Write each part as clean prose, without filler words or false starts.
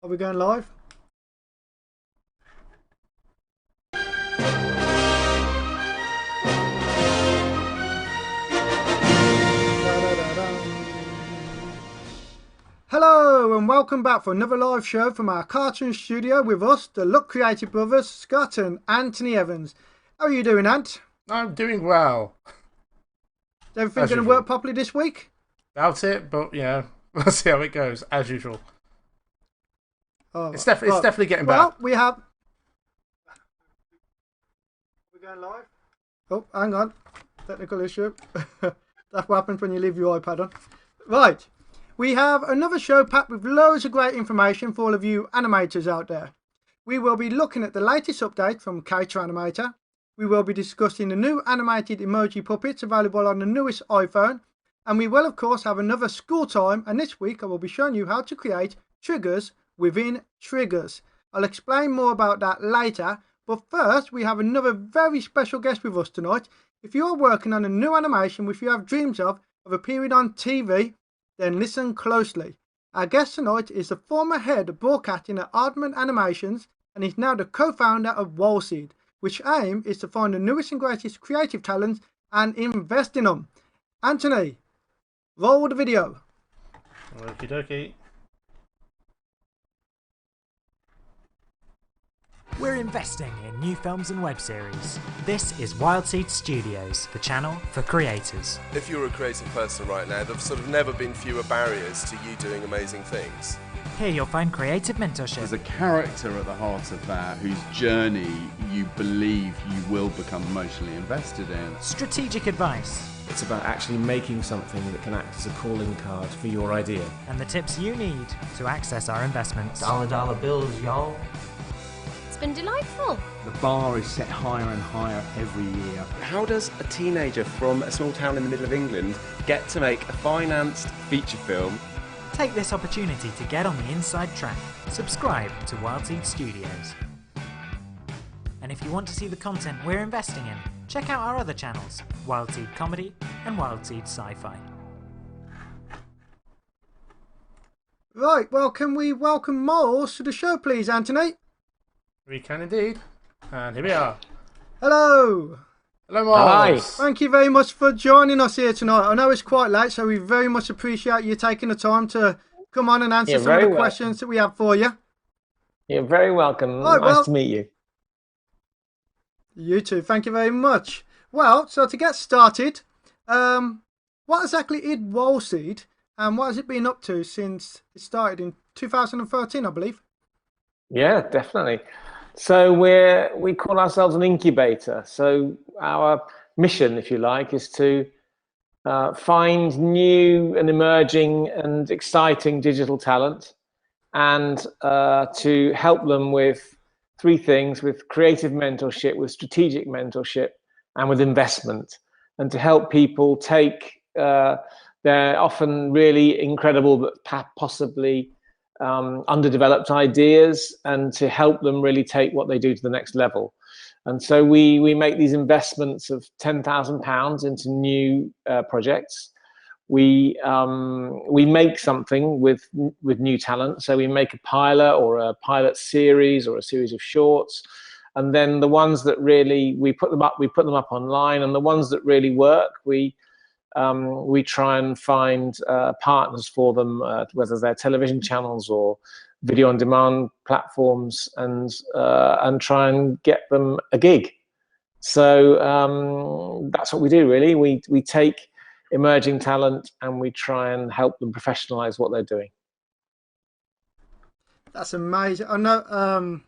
Are we going live? Hello and welcome back for another live show from our cartoon studio with us, the Look Creative brothers, Scott and Anthony Evans. How are you doing, Ant? I'm doing well. Is everything As going to usual. work properly this week? Doubt it, but yeah, we'll see how it goes, as usual. Oh, It's definitely getting better. Well, we have... We're going live? Oh, hang on. Technical issue. That's what happens when you leave your iPad on. Right. We have another show packed with loads of great information for all of you animators out there. We will be looking at the latest update from Character Animator. We will be discussing the new animated emoji puppets available on the newest iPhone. And we will, of course, have another school time. And this week I will be showing you how to create triggers within triggers. I'll explain more about that later. But first, we have another very special guest with us tonight. If you are working on a new animation which you have dreams of appearing on TV, then listen closely. Our guest tonight is the former head of broadcasting at Aardman Animations and is now the co-founder of Wildseed, which aim is to find the newest and greatest creative talents and invest in them. Antony, roll the video. Okie dokie. We're investing in new films and web series. This is Wildseed Studios, the channel for creators. If you're a creative person right now, there've sort of never been fewer barriers to you doing amazing things. Here you'll find creative mentorship. There's a character at the heart of that whose journey you believe you will become emotionally invested in. Strategic advice. It's about actually making something that can act as a calling card for your idea. And the tips you need to access our investments. Dollar bills, y'all. It's been delightful. The bar is set higher and higher every year. How does a teenager from a small town in the middle of England get to make a financed feature film? Take this opportunity to get on the inside track. Subscribe to Wildseed Studios. And if you want to see the content we're investing in, check out our other channels, Wildseed Comedy and Wildseed Sci-Fi. Right, well, can we welcome Miles to the show, please, Antony? We can indeed. And here we are. Hello. Hello, Miles. Thank you very much for joining us here tonight. I know it's quite late, so we very much appreciate you taking the time to come on and answer some of the questions that we have for you. You're very welcome. Right, nice to meet you. You too. Thank you very much. Well, so to get started, what exactly is Wildseed and what has it been up to since it started in 2013, I believe? Yeah, definitely. So we call ourselves an incubator. So our mission, if you like, is to find new and emerging and exciting digital talent and to help them with three things: with creative mentorship, with strategic mentorship, and with investment, and to help people take their often really incredible but possibly underdeveloped ideas and to help them really take what they do to the next level. And so we make these investments of £10,000 into new projects. We make something with new talent. So we make a pilot or a pilot series or a series of shorts, and then the ones that really we put them up online, and the ones that really work, we try and find partners for them, whether they're television channels or video on demand platforms, and try and get them a gig. So that's what we do, really. We take emerging talent and we try and help them professionalize what they're doing. That's amazing. I know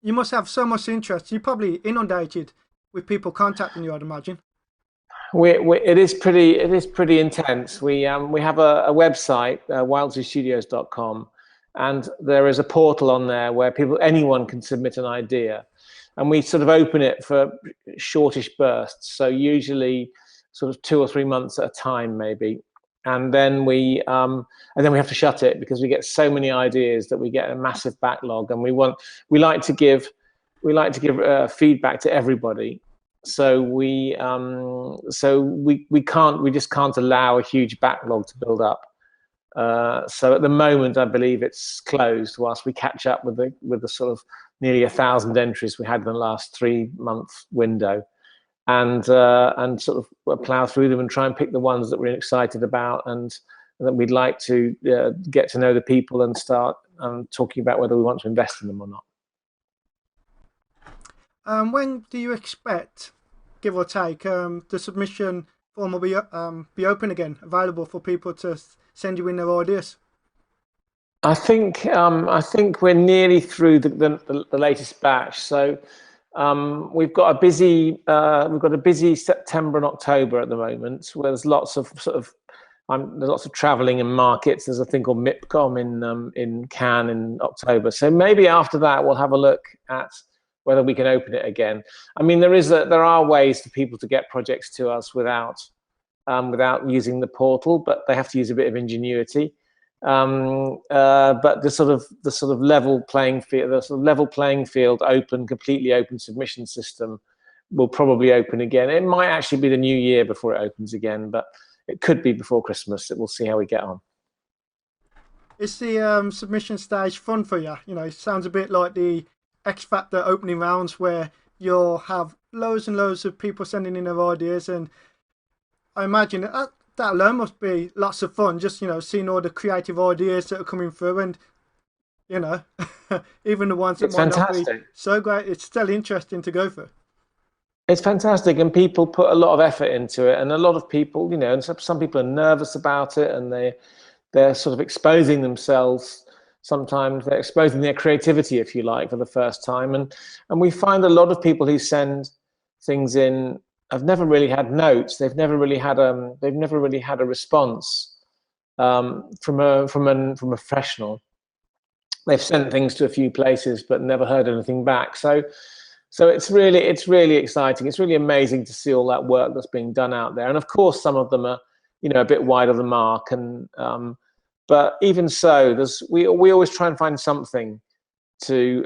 you must have so much interest. You're probably inundated with people contacting you, I'd imagine. It is pretty intense. We have a website, wildseedstudios.com, and there is a portal on there where anyone can submit an idea, and we sort of open it for shortish bursts. So usually sort of 2 or 3 months at a time, maybe, and then we have to shut it because we get so many ideas that we get a massive backlog, and we like to give feedback to everybody. So we just can't allow a huge backlog to build up. So at the moment, I believe it's closed whilst we catch up with the sort of nearly 1,000 entries we had in the last 3-month window, and sort of plough through them and try and pick the ones that we're excited about and that we'd like to get to know the people and start talking about whether we want to invest in them or not. When do you expect, give or take, the submission form will be open again, available for people to send you in their ideas? I think we're nearly through the latest batch. So we've got a busy September and October at the moment, where there's lots of there's lots of traveling in markets. There's a thing called MIPCOM in Cannes in October. So maybe after that we'll have a look at whether we can open it again. I mean, there are ways for people to get projects to us without using the portal, but they have to use a bit of ingenuity. But the sort of level playing field, completely open submission system will probably open again. It might actually be the new year before it opens again, but it could be before Christmas. We'll see how we get on. Is the submission stage fun for you? You know, it sounds a bit like the X Factor opening rounds where you'll have loads and loads of people sending in their ideas, and I imagine that alone must be lots of fun, just, you know, seeing all the creative ideas that are coming through, and, you know, even the ones that might not be so great, it's still interesting to go through. It's fantastic, and people put a lot of effort into it, and a lot of people, you know, and some people are nervous about it, and they're sort of exposing themselves. Sometimes they're exposing their creativity, if you like, for the first time, and we find a lot of people who send things in have never really had notes. They've never really had a response from a professional. They've sent things to a few places but never heard anything back. So it's really exciting. It's really amazing to see all that work that's being done out there. And of course, some of them are, you know, a bit wide of the mark. And but even so, we always try and find something to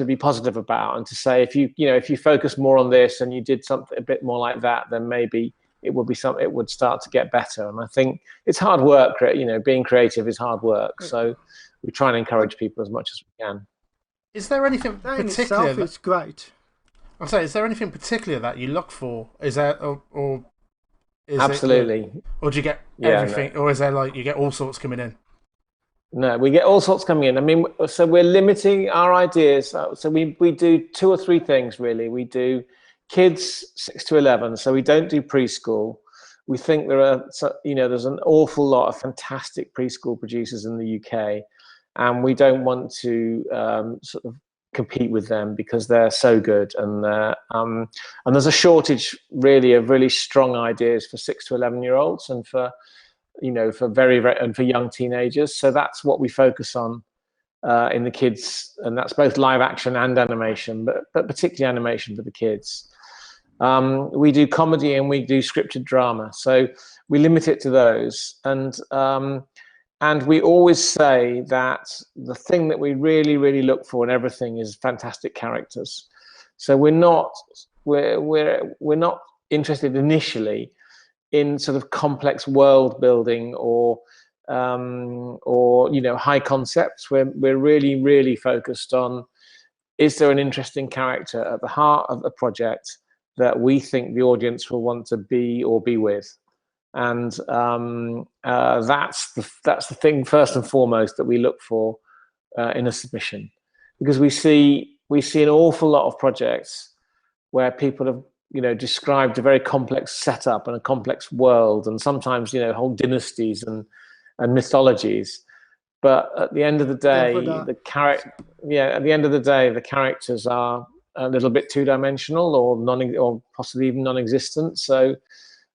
be positive about, and to say, if you focus more on this and you did something a bit more like that, then maybe it would start to get better. And I think it's hard work. You know, being creative is hard work. So we try and encourage people as much as we can. Is there anything particular? It's great. I'm saying, is there anything particular that you look for? Is there, or is absolutely? Or do you get everything, or is there like you get all sorts coming in? No, we get all sorts coming in. I mean, so we're limiting our ideas. So we do 2 or 3 things really. We do kids 6 to 11. So we don't do preschool. We think there's an awful lot of fantastic preschool producers in the UK, and we don't want to sort of compete with them because they're so good, and there's a shortage really of really strong ideas for 6 to 11-year-olds and for for young teenagers. So that's what we focus on in the kids, and that's both live action and animation, but particularly animation for the kids. We do comedy and we do scripted drama, so we limit it to those. And we always say that the thing that we really, really look for in everything is fantastic characters. So we're not interested initially in sort of complex world building or high concepts. We're really, really focused on, is there an interesting character at the heart of the project that we think the audience will want to be or be with? And that's the thing first and foremost that we look for in a submission, because we see an awful lot of projects where people have described a very complex setup and a complex world, and sometimes whole dynasties and mythologies. But at the end of the day, the characters are a little bit two-dimensional or possibly even non-existent. So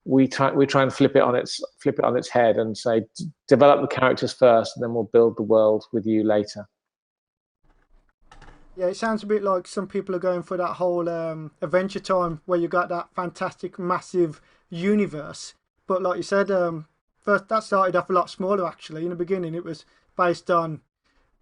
we try and flip it on its head and say, develop the characters first, and then we'll build the world with you later. Yeah, it sounds a bit like some people are going for that whole Adventure Time, where you got that fantastic, massive universe. But like you said, first that started off a lot smaller. Actually, in the beginning, it was based on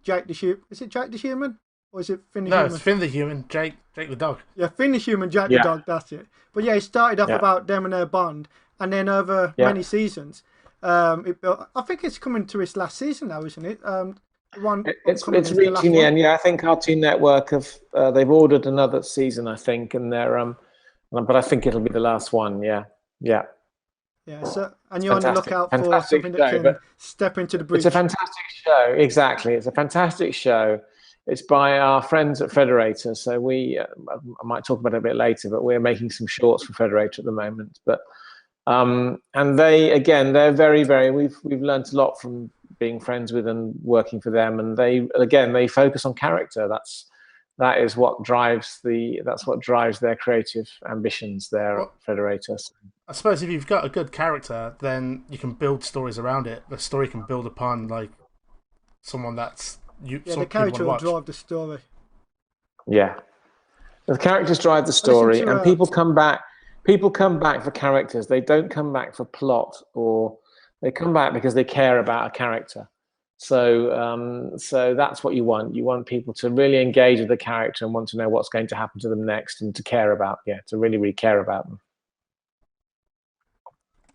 Jake the Human. Is it Jake the Human, or is it Finn the Human? No, it's Finn the Human, Jake the dog. Yeah, Finn the Human, Jake the dog. That's it. But yeah, it started off about them and their bond, and then over many seasons. I think it's coming to its last season now, isn't it? It's reaching the end. Yeah, I think Cartoon Network they've ordered another season, I think, and they're but I think it'll be the last one. Yeah. Yeah. So, and you're on the lookout for something that can step into the breach. It's a fantastic show. Exactly, it's a fantastic show. It's by our friends at Federator. So I might talk about it a bit later, but we're making some shorts for Federator at the moment. But and they're very, very. We've learned a lot from being friends with and working for them. And they focus on character. That is what drives their creative ambitions there at Federator. I suppose if you've got a good character, then you can build stories around it. The story can build upon like someone that's the character will drive the story. Yeah, the characters drive the story, and people come back. People come back for characters. They don't come back for plot, or they come back because they care about a character. So that's what you want. You want people to really engage with the character and want to know what's going to happen to them next, and to care about, to really, really care about them.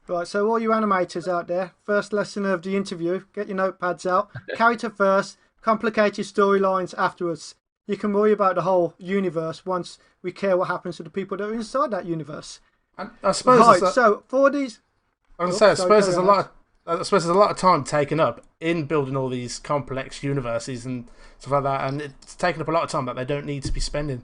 Right, so all you animators out there, first lesson of the interview, get your notepads out. Character first, complicated storylines afterwards. You can worry about the whole universe once we care what happens to the people that are inside that universe. And I suppose so for these... I suppose there's a lot of time taken up in building all these complex universes and stuff like that, and it's taken up a lot of time that they don't need to be spending.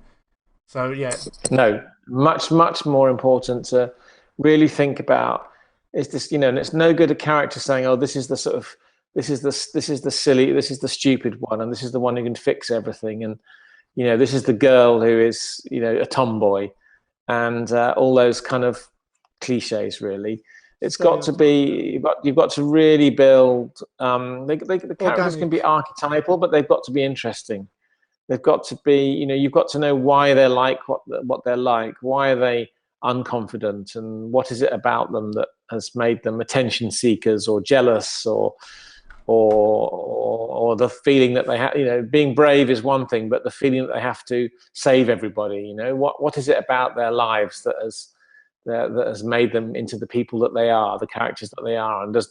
So yeah. No, much more important to really think about is this, and it's no good a character saying, "Oh, this is the silly, this is the stupid one, and this is the one who can fix everything, and this is the girl who is a tomboy," and all those kind of cliches. Really, it's got to be. You've got to really build. The characters can be archetypal, but they've got to be interesting. They've got to be. You've got to know why they're like what they're like. Why are they unconfident, and what is it about them that has made them attention seekers or jealous, or the feeling that they have. Being brave is one thing, but the feeling that they have to save everybody. What is it about their lives that has made them into the people that they are, the characters that they are, and is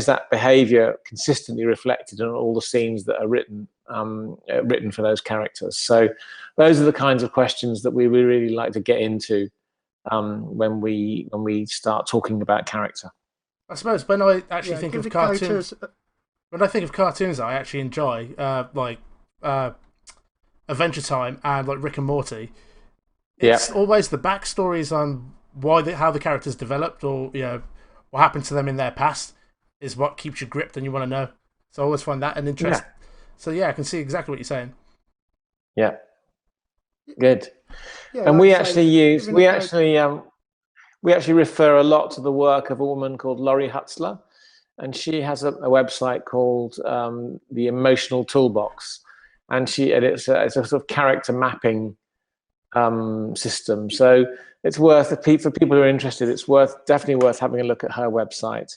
that behavior consistently reflected in all the scenes that are written for those characters? So those are the kinds of questions that we really like to get into when we start talking about character. I suppose when I actually think of cartoons, I actually enjoy Adventure Time and like Rick and Morty. It's always the backstories on how the characters developed, or what happened to them in their past, is what keeps you gripped and you want to know. So I always find that an interest. Yeah. So I can see exactly what you're saying. Yeah. Good. Yeah, and we actually refer a lot to the work of a woman called Laurie Hutzler, and she has a website called the Emotional Toolbox, and it's a sort of character mapping system. So it's worth, for people who are interested, it's definitely worth having a look at her website.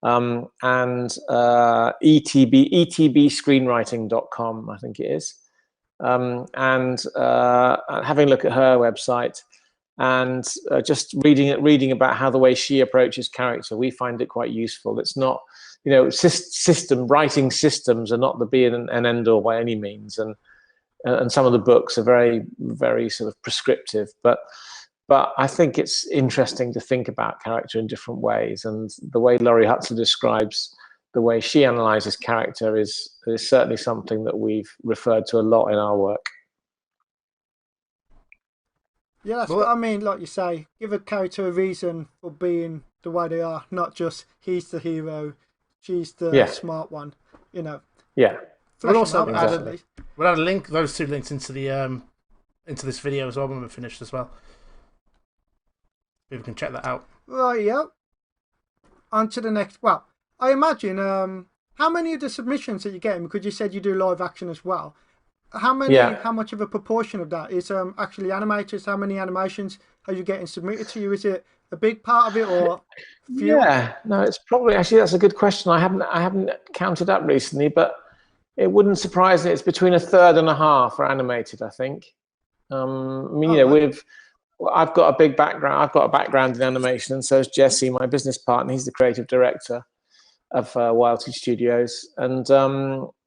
And etbscreenwriting.com, I think it is. And having a look at her website and just reading about how the way she approaches character, we find it quite useful. It's not, writing systems are not the be and end all by any means, and some of the books are very, very sort of prescriptive, but I think it's interesting to think about character in different ways, and the way Laurie Hutzler describes the way she analyzes character is certainly something that we've referred to a lot in our work. Yeah, that's what I mean. Like you say, give a character a reason for being the way they are, not just he's the hero, she's the smart one. Yeah. We'll also add a link, those two links into this video as well when we're finished as well. People can check that out. Right, yeah. On to the next. Well, I imagine, how many of the submissions that you're getting, because you said you do live action as well, how much of a proportion of that is actually animators? How many animations are you getting submitted to you? Is it a big part of it, or few? Yeah, no, it's probably, actually that's a good question. I haven't counted up recently, but it wouldn't surprise me. It's between a third and a half are animated, I think. Well, I've got a big background. I've got a background in animation, and so is Jesse, my business partner. He's the creative director of Wildseed Studios, and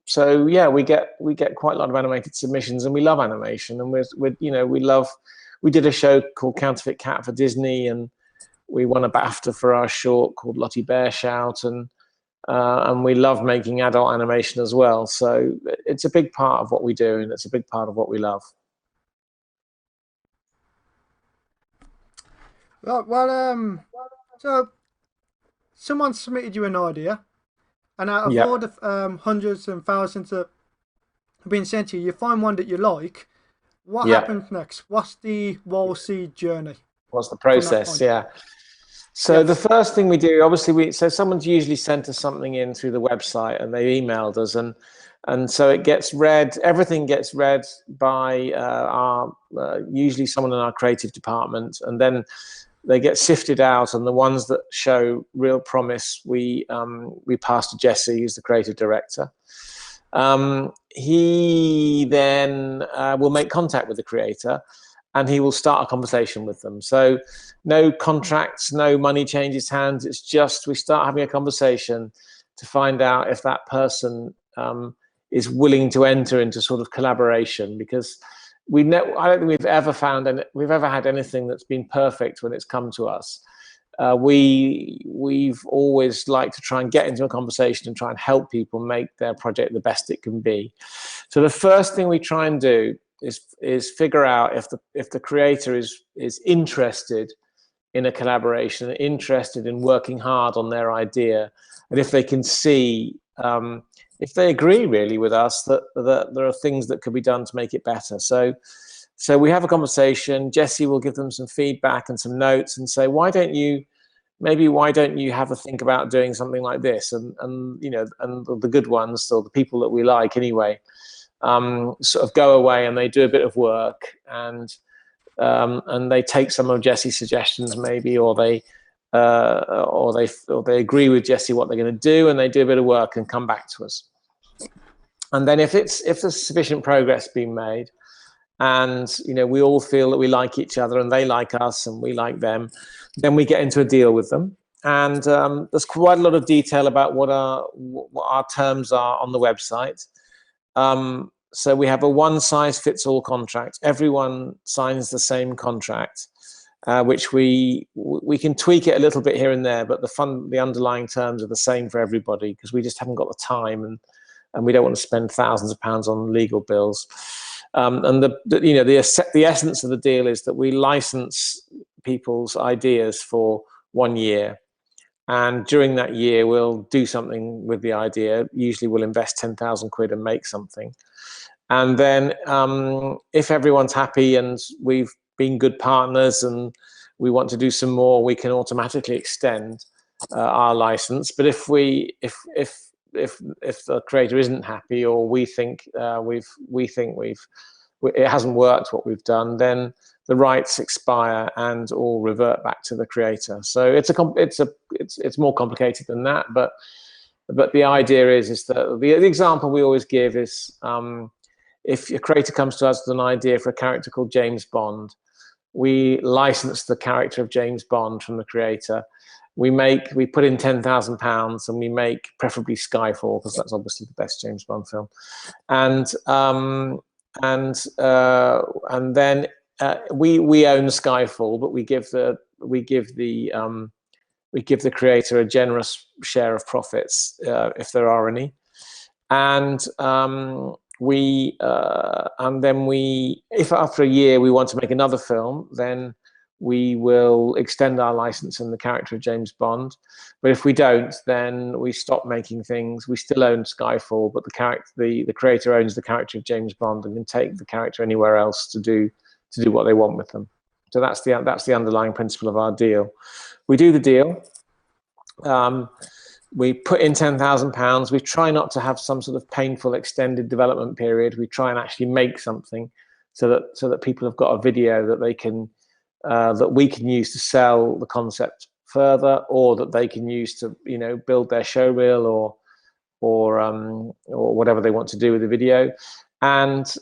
so yeah, we get quite a lot of animated submissions, and we love animation, and we did a show called Counterfeit Cat for Disney, and we won a BAFTA for our short called Lottie Bear Shout, and we love making adult animation as well. So it's a big part of what we do, and it's a big part of what we love. Well, so someone submitted you an idea, and out of all the hundreds and thousands that have been sent to you, you find one that you like. What happens next? What's the Wildseed journey? What's the process? Yeah. So the first thing we do, obviously, so someone's usually sent us something in through the website, and they emailed us, and so it gets read. Everything gets read by our usually someone in our creative department, and then they get sifted out, and the ones that show real promise, we pass to Jesse, who's the creative director. He then will make contact with the creator, and he will start a conversation with them. So no contracts, no money changes hands. It's just we start having a conversation to find out if that person is willing to enter into sort of collaboration, because I don't think we've ever had anything that's been perfect when it's come to us. We've always liked to try and get into a conversation and try and help people make their project the best it can be. So the first thing we try and do is figure out if the creator is interested in a collaboration, interested in working hard on their idea, and if they can see, if they agree really with us that there are things that could be done to make it better. So we have a conversation. Jesse will give them some feedback and some notes and say, why don't you have a think about doing something like this? And the good ones, or the people that we like anyway, sort of go away and they do a bit of work, and they take some of Jesse's suggestions maybe, or they agree with Jesse what they're going to do, and they do a bit of work and come back to us. And then if there's sufficient progress being made, and we all feel that we like each other and they like us and we like them, then we get into a deal with them. And there's quite a lot of detail about what our terms are on the website. So we have a one-size-fits-all contract. Everyone signs the same contract, which we can tweak it a little bit here and there, but the underlying terms are the same for everybody, because we just haven't got the time, and we don't want to spend thousands of pounds on legal bills. And the essence of the deal is that we license people's ideas for 1 year, and during that year we'll do something with the idea. Usually we'll invest 10,000 quid and make something, and then if everyone's happy and we've been good partners and we want to do some more, we can automatically extend our license. But if the creator isn't happy, or we think it hasn't worked what we've done, then the rights expire and all revert back to the creator. So it's more complicated than that, but the idea is that the example we always give is, if a creator comes to us with an idea for a character called James Bond, we license the character of James Bond from the creator. We put in £10,000 and we make preferably Skyfall, because that's obviously the best James Bond film, and then we own Skyfall, but we give the creator a generous share of profits, if there are any, and then if after a year we want to make another film, then we will extend our license in the character of James Bond. But if we don't, then we stop making things. We still own Skyfall, but the creator owns the character of James Bond and can take the character anywhere else to do what they want with them. So that's the underlying principle of our deal. We do the deal. We put in £10,000. We try not to have some sort of painful extended development period. We try and actually make something so that people have got a video that they can that we can use to sell the concept further, or that they can use to build their show reel or whatever they want to do with the video. and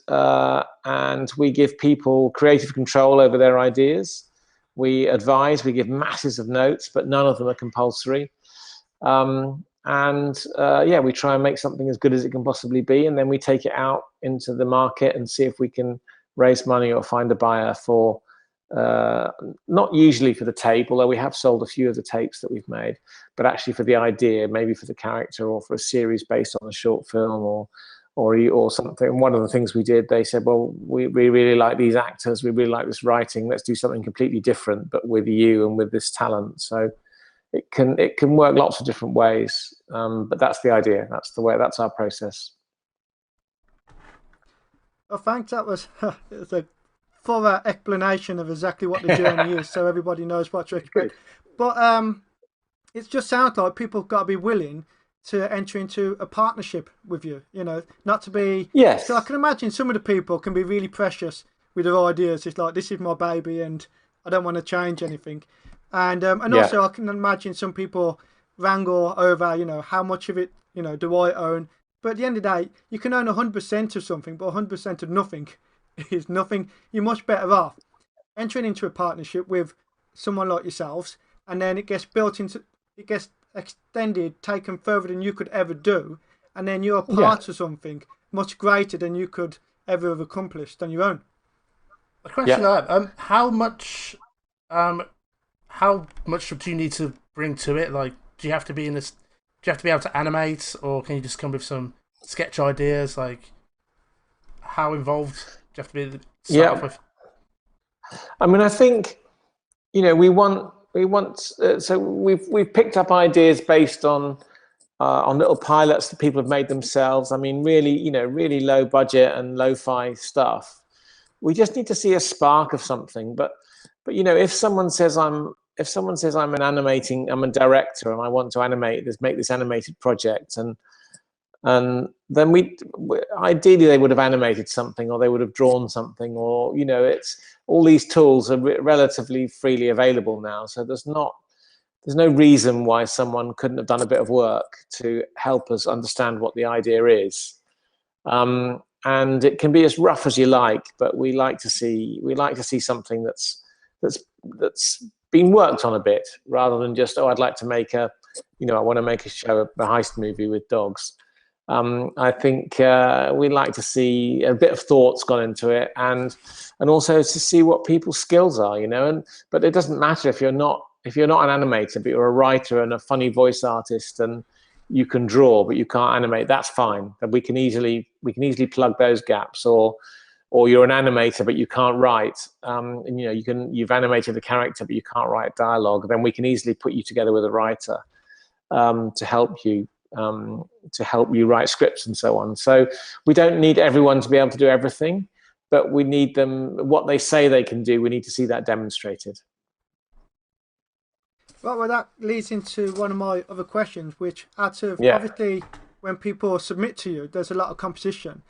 we give people creative control over their ideas. We advise, we give masses of notes, but none of them are compulsory. We try and make something as good as it can possibly be, and then we take it out into the market and see if we can raise money or find a buyer for, not usually for the tape, although we have sold a few of the tapes that we've made, but actually for the idea, maybe for the character, or for a series based on a short film, or something. One of the things we did, they said, well, we really like these actors, we really like this writing, let's do something completely different, but with you and with this talent. So it can work lots of different ways, but that's the idea. That's our process. Well, thanks. That was it's a thorough explanation of exactly what the journey is, so everybody knows what to expect. But it just sounds like people got to be willing to enter into a partnership with you. You know, not to be. Yes. So I can imagine some of the people can be really precious with their ideas. It's like, this is my baby, and I don't want to change anything. And also I can imagine some people wrangle over, you know, how much of it, you know, do I own? But at the end of the day, you can own 100% of something, but 100% of nothing is nothing. You're much better off entering into a partnership with someone like yourselves, and then it gets extended, taken further than you could ever do, and then you're a part of something much greater than you could ever have accomplished on your own. A question I have, how much do you need to bring to it? Like, do you have to be in this? Do you have to be able to animate, or can you just come with some sketch ideas? Like, how involved do you have to be? Start off with? I mean, I think, you know, we want. So we've picked up ideas based on little pilots that people have made themselves. I mean, really low budget and lo-fi stuff. We just need to see a spark of something. But you know, if someone says I'm a director and I want to make this animated project, and then ideally they would have animated something, or they would have drawn something, or, you know, it's all these tools are relatively freely available now, so there's no reason why someone couldn't have done a bit of work to help us understand what the idea is. And it can be as rough as you like, but we like to see something that's been worked on a bit, rather than just, I'd like to make I want to make a heist movie with dogs. I think we like to see a bit of thought's gone into it, and also to see what people's skills are, you know. But it doesn't matter if you're not an animator, but you're a writer and a funny voice artist, and you can draw but you can't animate. That's fine. And we can easily plug those gaps. Or you're an animator but you can't write, and, you know, you've animated the character but you can't write dialogue. Then we can easily put you together with a writer to help you write scripts and so on. So we don't need everyone to be able to do everything, but we need them, what they say they can do, we need to see that demonstrated. Well, that leads into one of my other questions, which obviously when people submit to you, there's a lot of competition.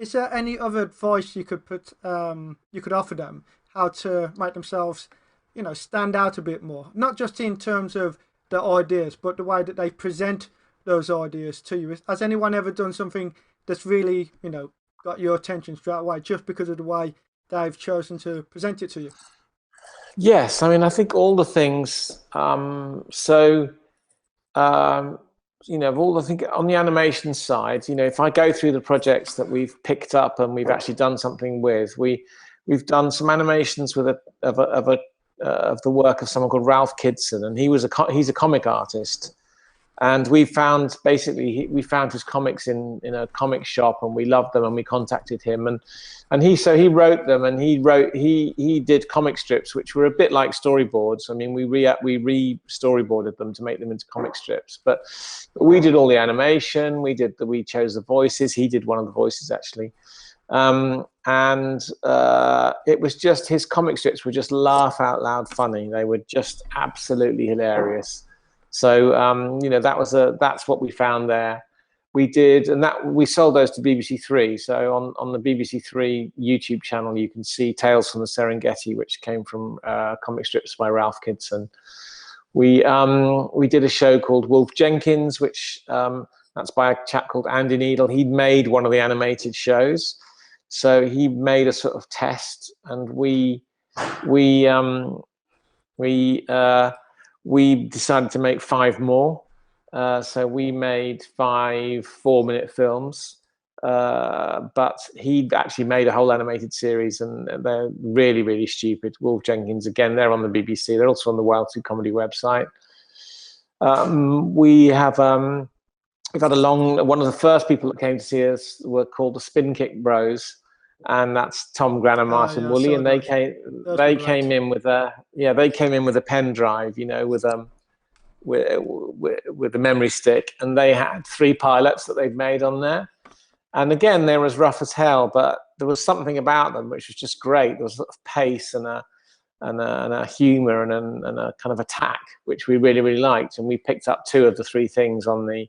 Is there any other advice you could offer them, how to make themselves, you know, stand out a bit more? Not just in terms of the ideas, but the way that they present those ideas to you. Has anyone ever done something that's really, you know, got your attention straight away just because of the way they've chosen to present it to you? Yes, I mean, I think all the things. You know, on the animation side, you know, if I go through the projects that we've picked up and we've actually done something with, we've done some animations of the work of someone called Ralph Kidson, and he's a comic artist, and we found his comics in a comic shop, and we loved them, and we contacted him, and he wrote them, and he did comic strips which were a bit like storyboards. I mean, we re-storyboarded them to make them into comic strips, but we did all the animation, we chose the voices, he did one of the voices actually. It was just, his comic strips were just laugh out loud funny. They were just absolutely hilarious. So you know, that's what we found there. We sold those to BBC Three. So on the BBC Three YouTube channel, you can see Tales from the Serengeti, which came from comic strips by Ralph Kidson. We did a show called Wolf Jenkins, which That's by a chap called Andy Needle. He'd made one of the animated shows, so he made a sort of test, and we decided to make 5 more. So we made 5 4-minute films, but he actually made a whole animated series, and they're really, really stupid. Wolf Jenkins, again, they're on the BBC. They're also on the Wildseed Comedy website. We've had one of the first people that came to see us were called the Spin Kick Bros, and that's Tom Gran and Martin Woolley, and they came in with a pen drive, you know, with the memory stick, and they had 3 pilots that they'd made on there. And again, they were as rough as hell, but there was something about them which was just great. There was a sort of pace and a humor and a kind of attack, which we really, really liked. And we picked up 2 of the 3 things on the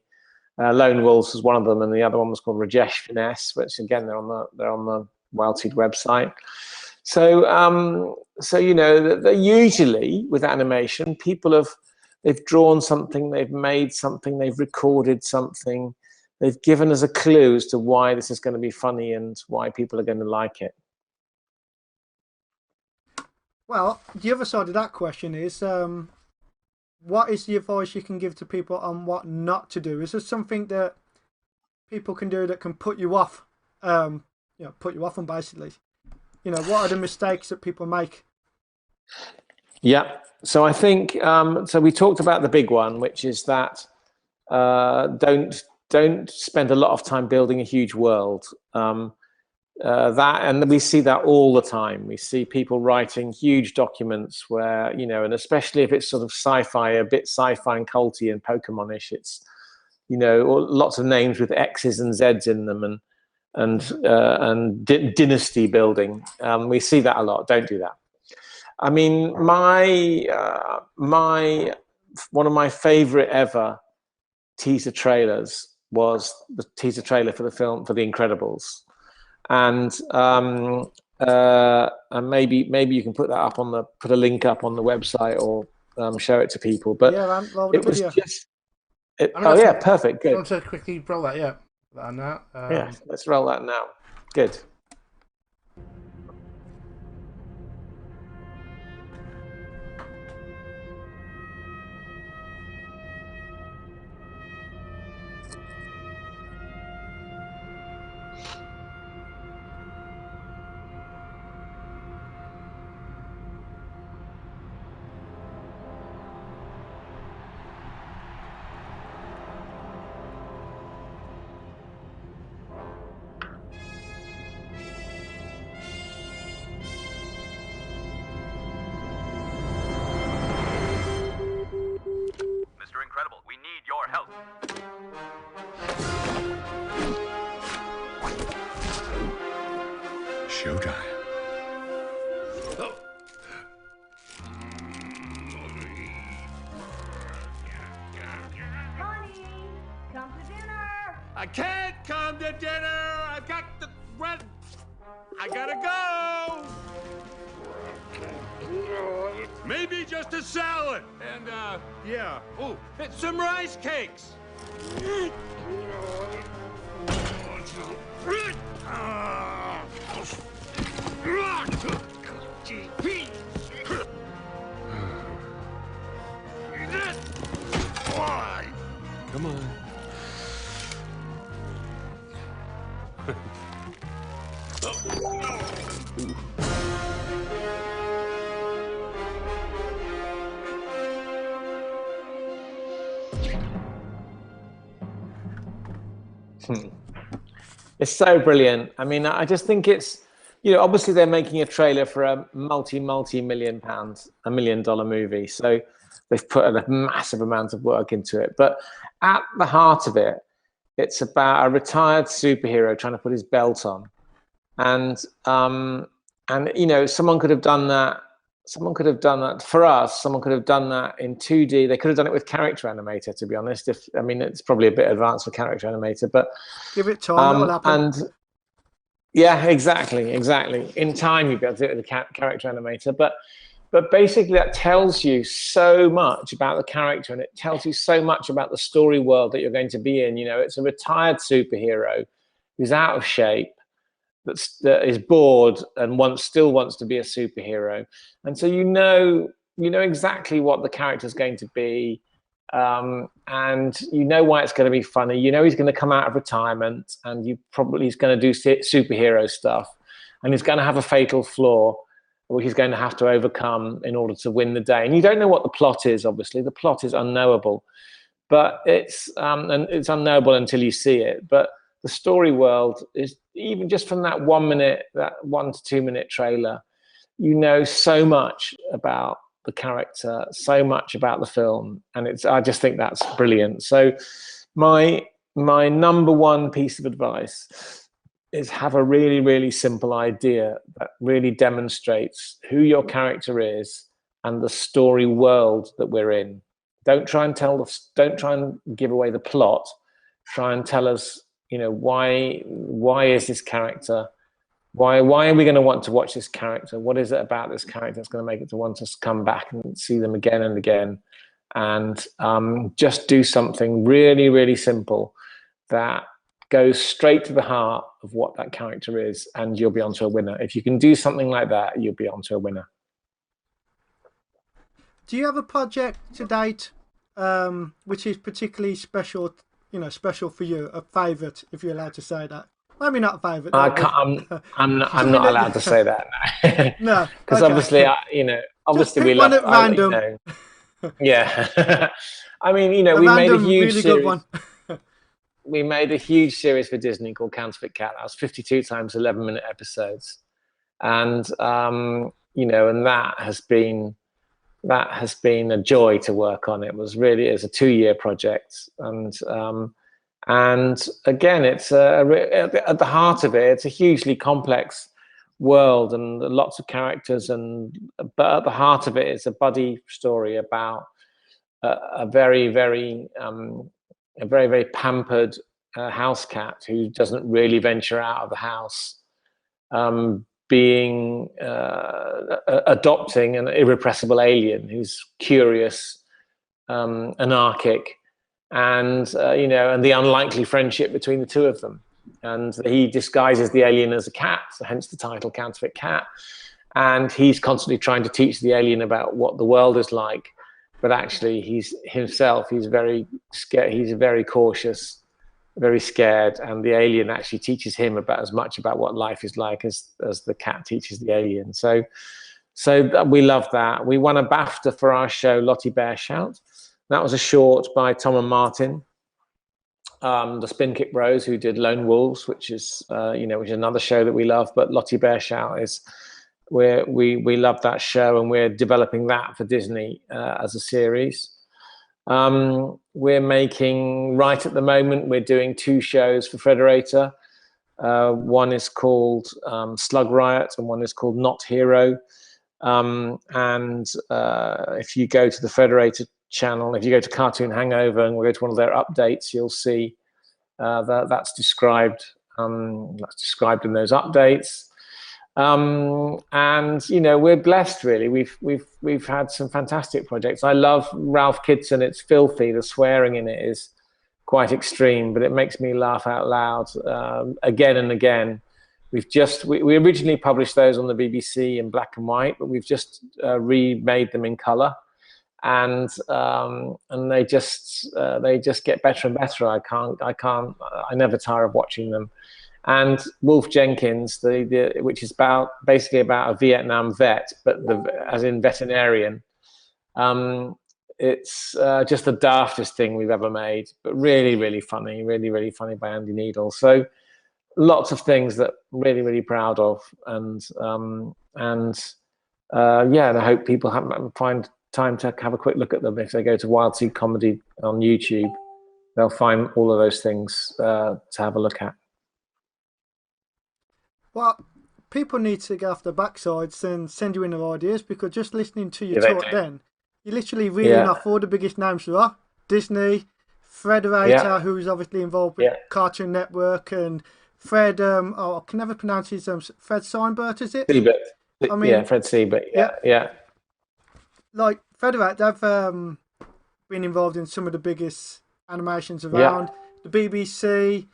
Lone Wolves was one of them, and the other one was called Rajesh Finesse, which again they're on the Wildseed website. So you know, usually with animation, they've drawn something, they've made something, they've recorded something, they've given us a clue as to why this is going to be funny and why people are going to like it. Well, the other side of that question is, what is the advice you can give to people on what not to do? Is there something that people can do that can put you off? Put you off them, basically. You know, what are the mistakes that people make? Yeah. So I think so. We talked about the big one, which is that don't spend a lot of time building a huge world. And we see that all the time. We see people writing huge documents where, you know, and especially if it's sort of sci-fi, a bit sci-fi and culty and Pokemon-ish, it's, you know, lots of names with X's and Z's in them, and dynasty building. We see that a lot. Don't do that. I mean, one of my favorite ever teaser trailers was the teaser trailer for the film for The Incredibles. And maybe you can put that up put a link up on the website, or show it to people. But yeah, it was just. Perfect. Good. I want to quickly roll that. Yeah, that now. Yeah, let's roll that now. Good. Incredible, we need your help. Showtime. Oh. Honey, come to dinner. I can't come to dinner. I've got the rent. I gotta go. Maybe just a salad and yeah. Oh, some rice cakes. Come on. It's so brilliant. I mean, I just think it's, you know, obviously they're making a trailer for a multi-million pounds, $1 million movie. So they've put a massive amount of work into it. But at the heart of it, it's about a retired superhero trying to put his belt on. And you know, someone could have done that. Someone could have done that for us. Someone could have done that in 2D. They could have done it with character animator, to be honest. I mean, it's probably a bit advanced for character animator, but give it time, it'll happen. And yeah, exactly. In time, you'll be able to do it with a character animator. But But basically, that tells you so much about the character, and it tells you so much about the story world that you're going to be in. You know, it's a retired superhero who's out of shape, that is bored and still wants to be a superhero, and so you know exactly what the character's going to be, and you know why it's going to be funny. You know he's going to come out of retirement, and he's going to do superhero stuff, and he's going to have a fatal flaw which he's going to have to overcome in order to win the day. And you don't know what the plot is. Obviously, the plot is unknowable, but it's unknowable until you see it. But the story world is, even just from that 1 to 2 minute trailer, you know so much about the character, so much about the film, and I just think that's brilliant. So my number one piece of advice is have a really, really simple idea that really demonstrates who your character is and the story world that we're in. Don't try and give away the plot. Try and tell us, why is this character? Why are we going to want to watch this character? What is it about this character that's going to make it to want us to come back and see them again and again? And just do something really, really simple that goes straight to the heart of what that character is, and you'll be onto a winner. If you can do something like that, you'll be onto a winner. Do you have a project to date which is particularly special, special for you, a favourite, if you're allowed to say that? Maybe not a favourite. I'm not allowed to say that. No, because okay. obviously we love random. Yeah. I mean, we made a huge really series. Good one. We made a huge series for Disney called Counterfeit Cat. That was 52 times 11-minute episodes, and and that has been a joy to work on. It's a 2-year project, and again, it's at the heart of it, it's a hugely complex world and lots of characters, but at the heart of it, it's a buddy story about a very, very very pampered house cat who doesn't really venture out of the house, adopting an irrepressible alien who's curious, anarchic, and the unlikely friendship between the two of them. And he disguises the alien as a cat, so hence the title Counterfeit Cat. And he's constantly trying to teach the alien about what the world is like. But actually, he's very scared. He's very cautious, very scared, and the alien actually teaches him about as much about what life is like as the cat teaches the alien. So we love that. We won a BAFTA for our show, Lottie Bear Shout. That was a short by Tom and Martin, the Spin Kick Bros, who did Lone Wolves, which is which is another show that we love. But Lottie Bear Shout is. We love that show, and we're developing that for Disney as a series. We're making, right at the moment, we're doing 2 shows for Frederator. One is called Slug Riot, and one is called Not Hero. And if you go to the Frederator channel, if you go to Cartoon Hangover and we'll go to one of their updates, you'll see that's described in those updates. And we're blessed, really. We've had some fantastic projects. I love Ralph Kidson. It's filthy. The swearing in it is quite extreme, but it makes me laugh out loud again and again. We originally published those on the BBC in black and white, but we've just remade them in color, and they just get better and better. I never tire of watching them. And Wolf Jenkins, which is basically about a Vietnam vet, but as in veterinarian. It's just the daftest thing we've ever made, but really, really funny, really, really funny by Andy Needle. So lots of things that I'm really, really proud of, and I hope people find time to have a quick look at them. If they go to Wildseed Comedy on YouTube, they'll find all of those things to have a look at. Well, people need to get off their backsides and send you in their ideas, because just listening to you talk then, you're literally reeling off all the biggest names there are. Disney, Frederator, who's obviously involved with Cartoon Network, and Fred, I can never pronounce his Fred Seinbert, is it? Siebert. Fred Siebert, yeah. like Federate, they've been involved in some of the biggest animations around. The BBC.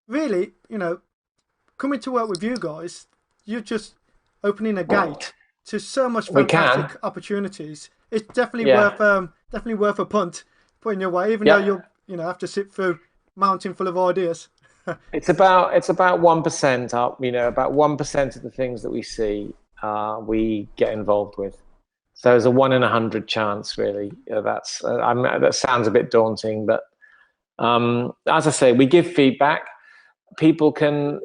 Really, coming to work with you guys, you're just opening a gate to so much fantastic opportunities. It's definitely worth a punt putting your way, even though you'll have to sit through mountain full of ideas. It's about 1% up. About 1% of the things that we see, we get involved with. So there's a 1 in 100 chance, really. That sounds a bit daunting, but as I say, we give feedback. People can.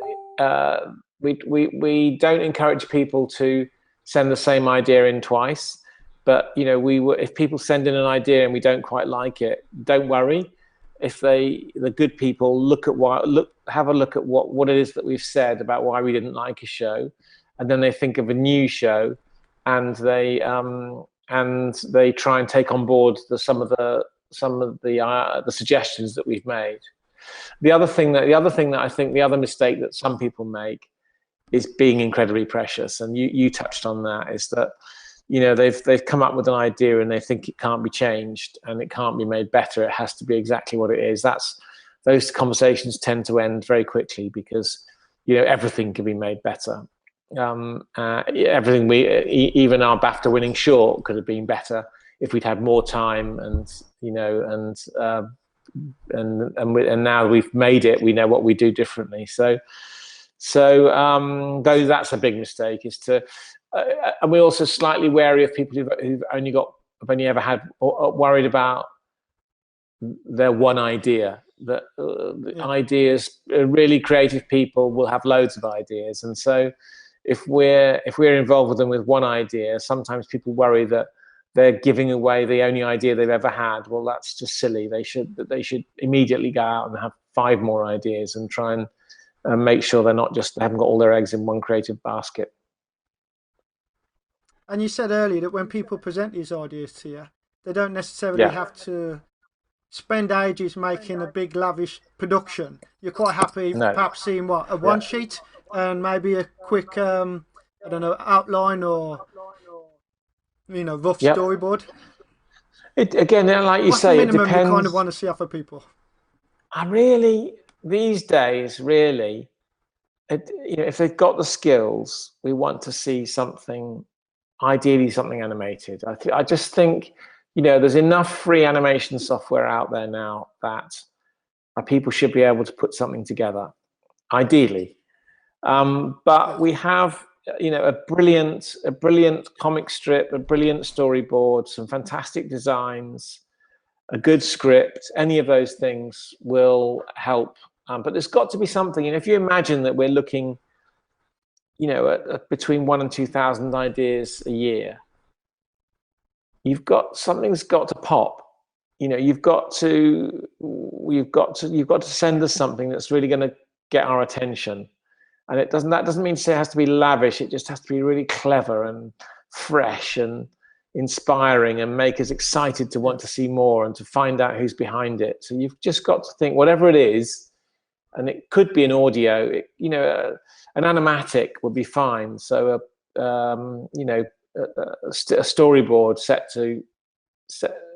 We don't encourage people to send the same idea in twice. But if people send in an idea and we don't quite like it, don't worry. If the good people have a look at what it is that we've said about why we didn't like a show, and then they think of a new show, and they try and take on board some of the suggestions that we've made. The other mistake that some people make is being incredibly precious, and you touched on that. Is that they've come up with an idea and they think it can't be changed and it can't be made better. It has to be exactly what it is. Those conversations tend to end very quickly because everything can be made better. Everything even our BAFTA winning short could have been better if we'd had more time and now we've made it. We know what we do differently. So that's a big mistake. And we're also slightly wary of people who've only ever had worried about their one idea. That ideas, really creative people will have loads of ideas, and so if we're involved with them with one idea, sometimes people worry that they're giving away the only idea they've ever had. Well, that's just silly. They should immediately go out and have 5 more ideas and try and make sure they haven't got all their eggs in one creative basket. And you said earlier that when people present these ideas to you, they don't necessarily have to spend ages making a big lavish production. You're quite happy perhaps seeing a one sheet and maybe a quick outline or rough storyboard. Again, like you What's say, the minimum it depends. you kind of want to see off of people? These days, really, if they've got the skills, we want to see something. Ideally, something animated. I just think, there's enough free animation software out there now that people should be able to put something together, ideally. But we have, a brilliant comic strip, a brilliant storyboard, some fantastic designs, a good script. Any of those things will help. But there's got to be something. And if you imagine that we're looking, at between 1,000 and 2,000 ideas a year, something's got to pop. You've got to send us something that's really going to get our attention. And that doesn't mean to say it has to be lavish. It just has to be really clever and fresh and inspiring and make us excited to want to see more and to find out who's behind it. So you've just got to think, whatever it is, and it could be an audio, an animatic would be fine. So a storyboard set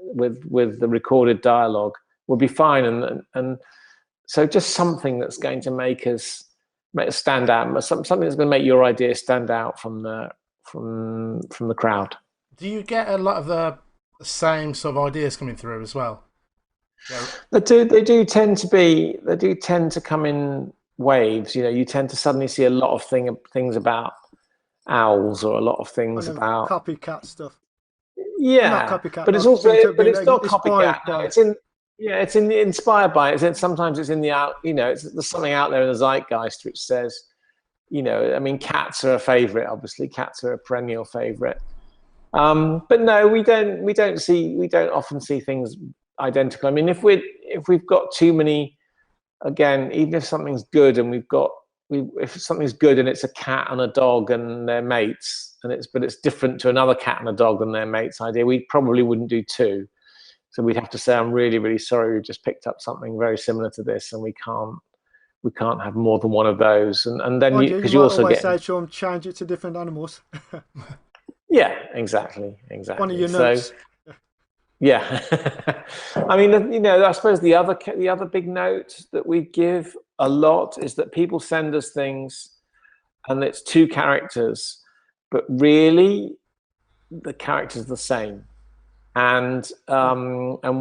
with the recorded dialogue would be fine, and so just something that's going to make us stand out, something that's going to make your idea stand out from the crowd. Do you get a lot of the same sort of ideas coming through as well? Yeah. They do tend to come in waves. You tend to suddenly see a lot of things about owls, or a lot of about copycat stuff. Yeah, not copycat, but it's not copycat. It's inspired by it. Sometimes it's in the there's something out there in the zeitgeist which says, cats are a favorite. Obviously, cats are a perennial favorite. But no, we don't often see things identical. If we've got too many, again, even if something's good and if something's good and it's a cat and a dog and their mates, but it's different to another cat and a dog and their mates idea, we probably wouldn't do 2. So we'd have to say, I'm really, really sorry, we just picked up something very similar to this, and we can't have more than one of those. And then because you also always get say, Sean, change it to different animals. Yeah, exactly. One of your So, notes. yeah. I mean, you know, I suppose the other big note that we give a lot is that people send us things and it's 2 characters, but really the character's the same. And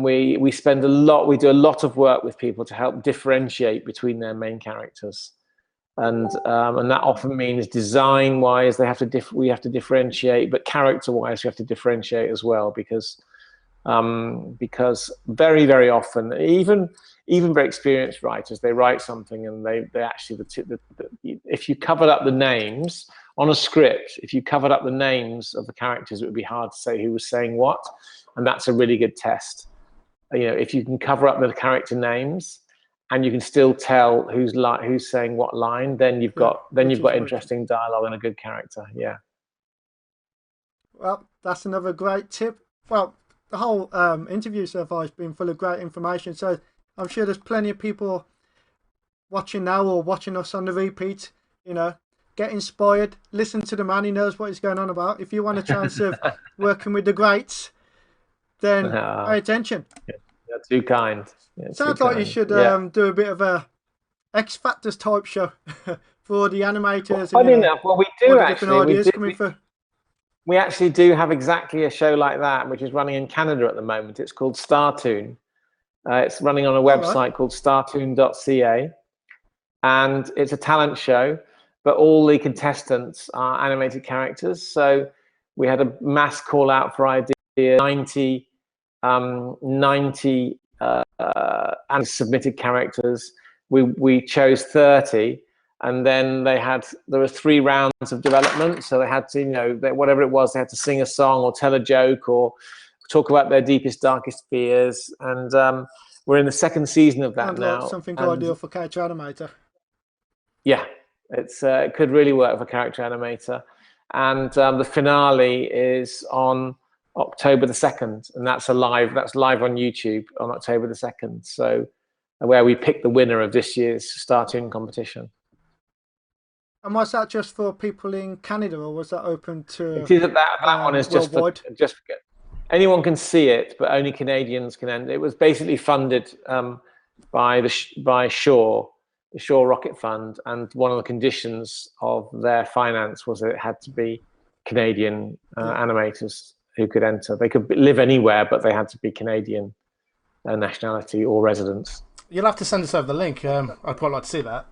we spend we do a lot of work with people to help differentiate between their main characters. And that often means design-wise, we have to differentiate, but character-wise, we have to differentiate as well, because very, very often, even very experienced writers, they write something and they actually if you covered up the names on a script, if you covered up the names of the characters, it would be hard to say who was saying what, and that's a really good test. You know, if you can cover up the character names and you can still tell who's saying what line, then you've got interesting dialogue and a good character. Yeah. Well, that's another great tip. Well, the whole interview so far has been full of great information, so I'm sure there's plenty of people watching now or watching us on the repeat, you know, get inspired, listen to the man, he knows what he's going on about. If you want a chance of working with the greats, then pay attention. You're too kind. Sounds like you should do a bit of a X Factors type show for the animators. Funny enough, well, we do actually. We actually do have exactly a show like that, which is running in Canada at the moment. It's called Staroon. It's running on a website called Staroon.ca, and it's a talent show, but all the contestants are animated characters. So we had a mass call out for ideas, 90 and submitted characters. We chose 30. And then there were 3 rounds of development. So they had to, you know, whatever it was, they had to sing a song or tell a joke or talk about their deepest, darkest fears. And we're in the 2nd season of that now. Like something ideal for character animator. Yeah, it could really work for character animator. And the finale is on October the 2nd, and that's live on YouTube on October the 2nd. So where we pick the winner of this year's Staroon competition. And was that just for people in Canada, or was that open to? It is that one is worldwide? just anyone can see it, but only Canadians can enter. It was basically funded by Shaw, the Shaw Rocket Fund, and one of the conditions of their finance was that it had to be Canadian animators who could enter. They could live anywhere, but they had to be Canadian nationality or residents. You'll have to send us over the link. I'd quite like to see that.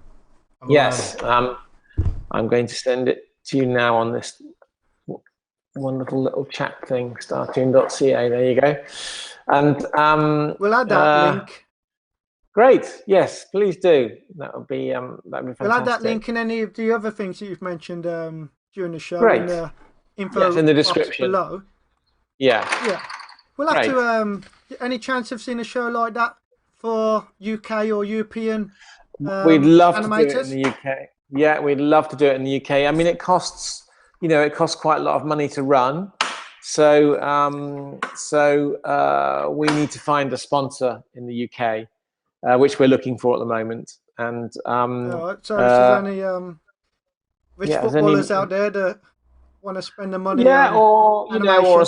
Yes. I'm going to send it to you now on this one little chat thing, Staroon.ca. There you go. And we'll add that link. Great. Yes, please do. That would be fantastic. We'll add that link in any of the other things that you've mentioned during the show. Great. In the info in the description below. Yeah. We'll have to. Any chance of seeing a show like that for UK or European? We'd love animators? to do it in the UK. Yeah, we'd love to do it in the UK. I mean, it costs quite a lot of money to run. So we need to find a sponsor in the UK, which we're looking for at the moment. And so if there's any rich footballers out there that want to spend the money, or a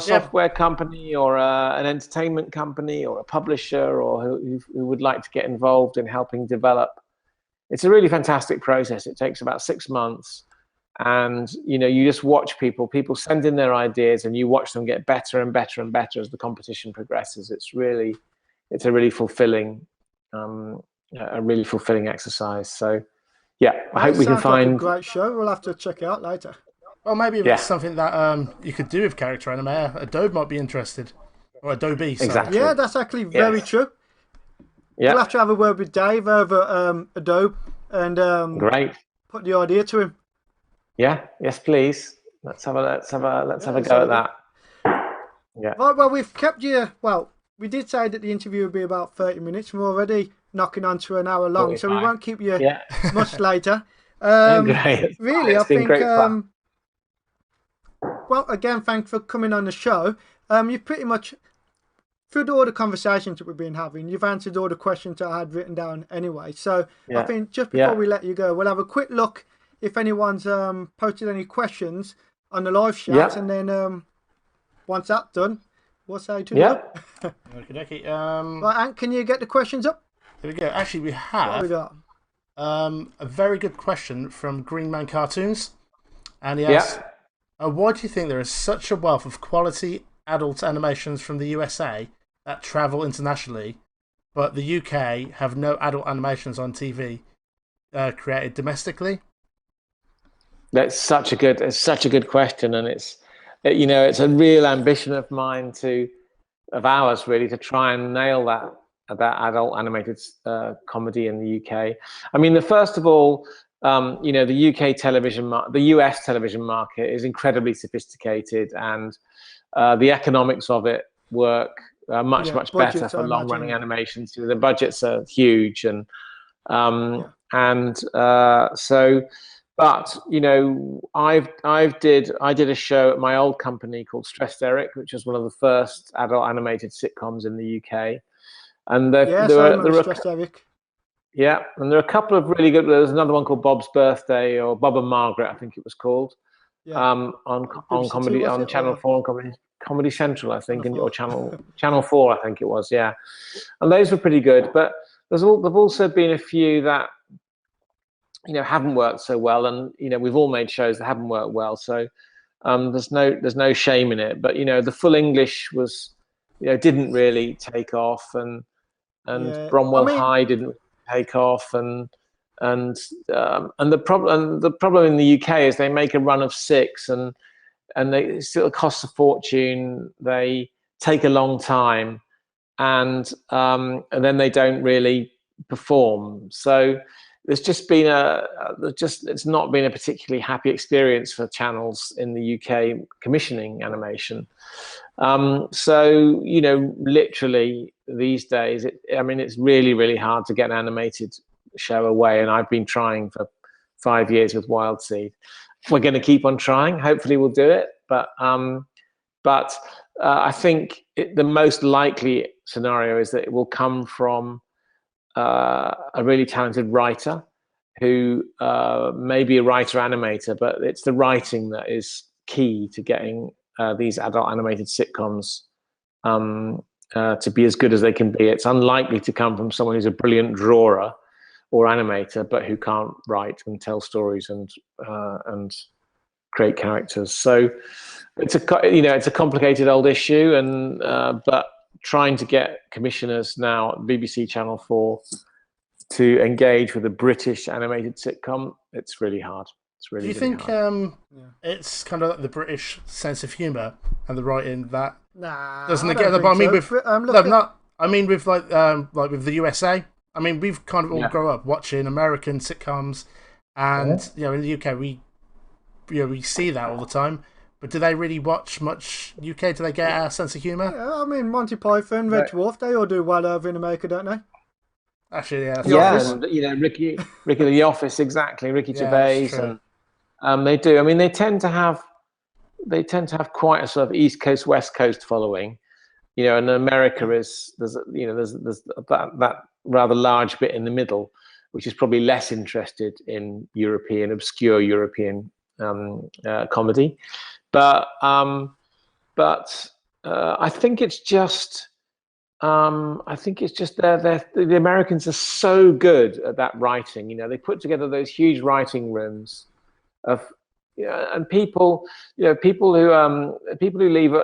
software company, or an entertainment company, or a publisher, or who would like to get involved in helping develop. It's a really fantastic process. It takes about 6 months, and you just watch people send in their ideas, and you watch them get better and better and better as the competition progresses. It's a really fulfilling exercise. So yeah, I hope we can find a great show. We'll have to check it out later. Well, maybe if it's something that you could do with character animator, Adobe might be interested. Or Adobe. Sorry. Exactly. Yeah, that's actually very true. Yeah. We'll have to have a word with Dave over Adobe and great. Put the idea to him. Yeah. Yes, please. Let's have a go at that. Yeah. Right, well, we've kept you. Well, we did say that the interview would be about 30 minutes. We're already knocking on to an hour long, 45. So we won't keep you much later. Great. Really, I think. Well, again, thanks for coming on the show. You've pretty much, through all the conversations that we've been having, you've answered all the questions that I had written down anyway. So I think just before we let you go, we'll have a quick look if anyone's posted any questions on the live chat, and then once that's done, we'll say to Okay, okay. Right, Ant, can you get the questions up? Here we go. Actually, we have What we got? a very good question from Green Man Cartoons, and he asks, why do you think there is such a wealth of quality adult animations from the USA that travel internationally, but the UK have no adult animations on TV created domestically? That's such a good question, and it's a real ambition of mine of ours really, to try and nail that adult animated comedy in the UK. I mean, first of all, the UK television, the US television market is incredibly sophisticated, and the economics of it work much better for long-running animations. The budgets are huge, and so. But I did a show at my old company called Stressed Eric, which was one of the first adult animated sitcoms in the UK. And there were Stressed Eric. Yeah, and there are a couple of really good. There's another one called Bob's Birthday, or Bob and Margaret, I think it was called. On comedy on Channel 4 and Comedy Central, I think, or Channel 4, I think it was. Yeah, and those were pretty good. But there've also been a few that haven't worked so well, and we've all made shows that haven't worked well. So there's no shame in it. But the full English was didn't really take off, and Bromwell High didn't take off, and the problem in the UK is they make a run of 6, and they still cost a fortune. They take a long time, and then they don't really perform. So it's not been a particularly happy experience for channels in the UK commissioning animation. So literally these days, it's really, really hard to get an animated show away, and I've been trying for 5 years with Wildseed. We're going to keep on trying. Hopefully we'll do it, but I think the most likely scenario is that it will come from a really talented writer who may be a writer animator, but it's the writing that is key to getting these adult animated sitcoms to be as good as they can be. It's unlikely to come from someone who's a brilliant drawer or animator, but who can't write and tell stories and create characters. So it's a complicated old issue, and but trying to get commissioners now at BBC Channel 4 to engage with a British animated sitcom, it's really hard. It's really. Do you think it's kind of like the British sense of humour and the writing that doesn't it get the? I mean, with with the USA. I mean, we've kind of all grown up watching American sitcoms, and in the UK we see that all the time. But do they really watch much UK? Do they get our sense of humour? Yeah, I mean, Monty Python, Red Dwarf, they all do well over in America, don't they? Actually, yeah. And, Ricky The Office, exactly. Ricky Gervais, and they do. I mean, they tend to have quite a sort of East Coast, West Coast following. And America there's that rather large bit in the middle, which is probably less interested in obscure European comedy. But I think it's just the Americans are so good at that writing. They put together those huge writing rooms of and people who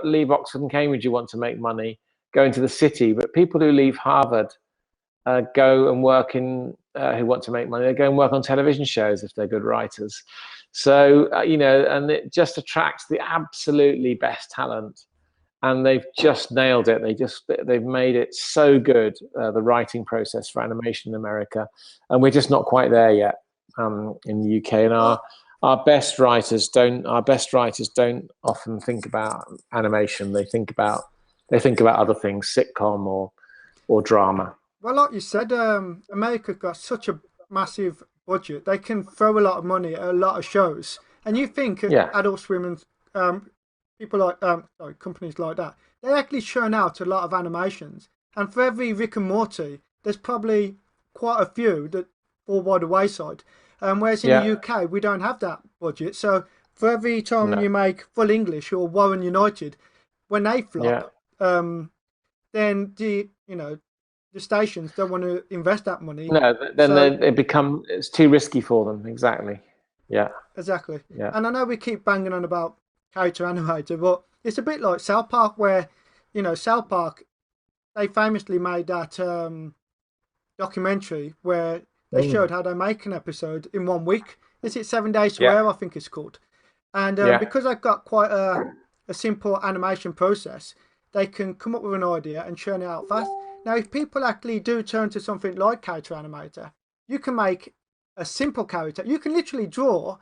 leave Oxford and Cambridge who want to make money go into the city, but people who leave Harvard go and work who want to make money, they go and work on television shows if they're good writers. So, and it just attracts the absolutely best talent, and they've just nailed it. They've made it so good, the writing process for animation in America, and we're just not quite there yet in the UK. And our best writers don't often think about animation. They think about other things, sitcom or drama. Well, like you said, America got such a massive budget. They can throw a lot of money at a lot of shows, and you think Adult Swim and people like companies like that, they actually churn out a lot of animations. And for every Rick and Morty, there's probably quite a few that fall by the wayside. Whereas in the UK, we don't have that budget, so For every time you make Full English or Warren United, when they flop, then the stations don't want to invest that money. No, then it's too risky for them. Exactly. Yeah. Exactly. Yeah. And I know we keep banging on about character animator, but it's a bit like South Park, where South Park, they famously made that documentary where they showed how they make an episode in 1 week. Is it 7 Days to Air? I think it's called. And because I've got quite a simple animation process, they can come up with an idea and churn it out fast. Now, if people actually do turn to something like character animator, you can make a simple character. You can literally draw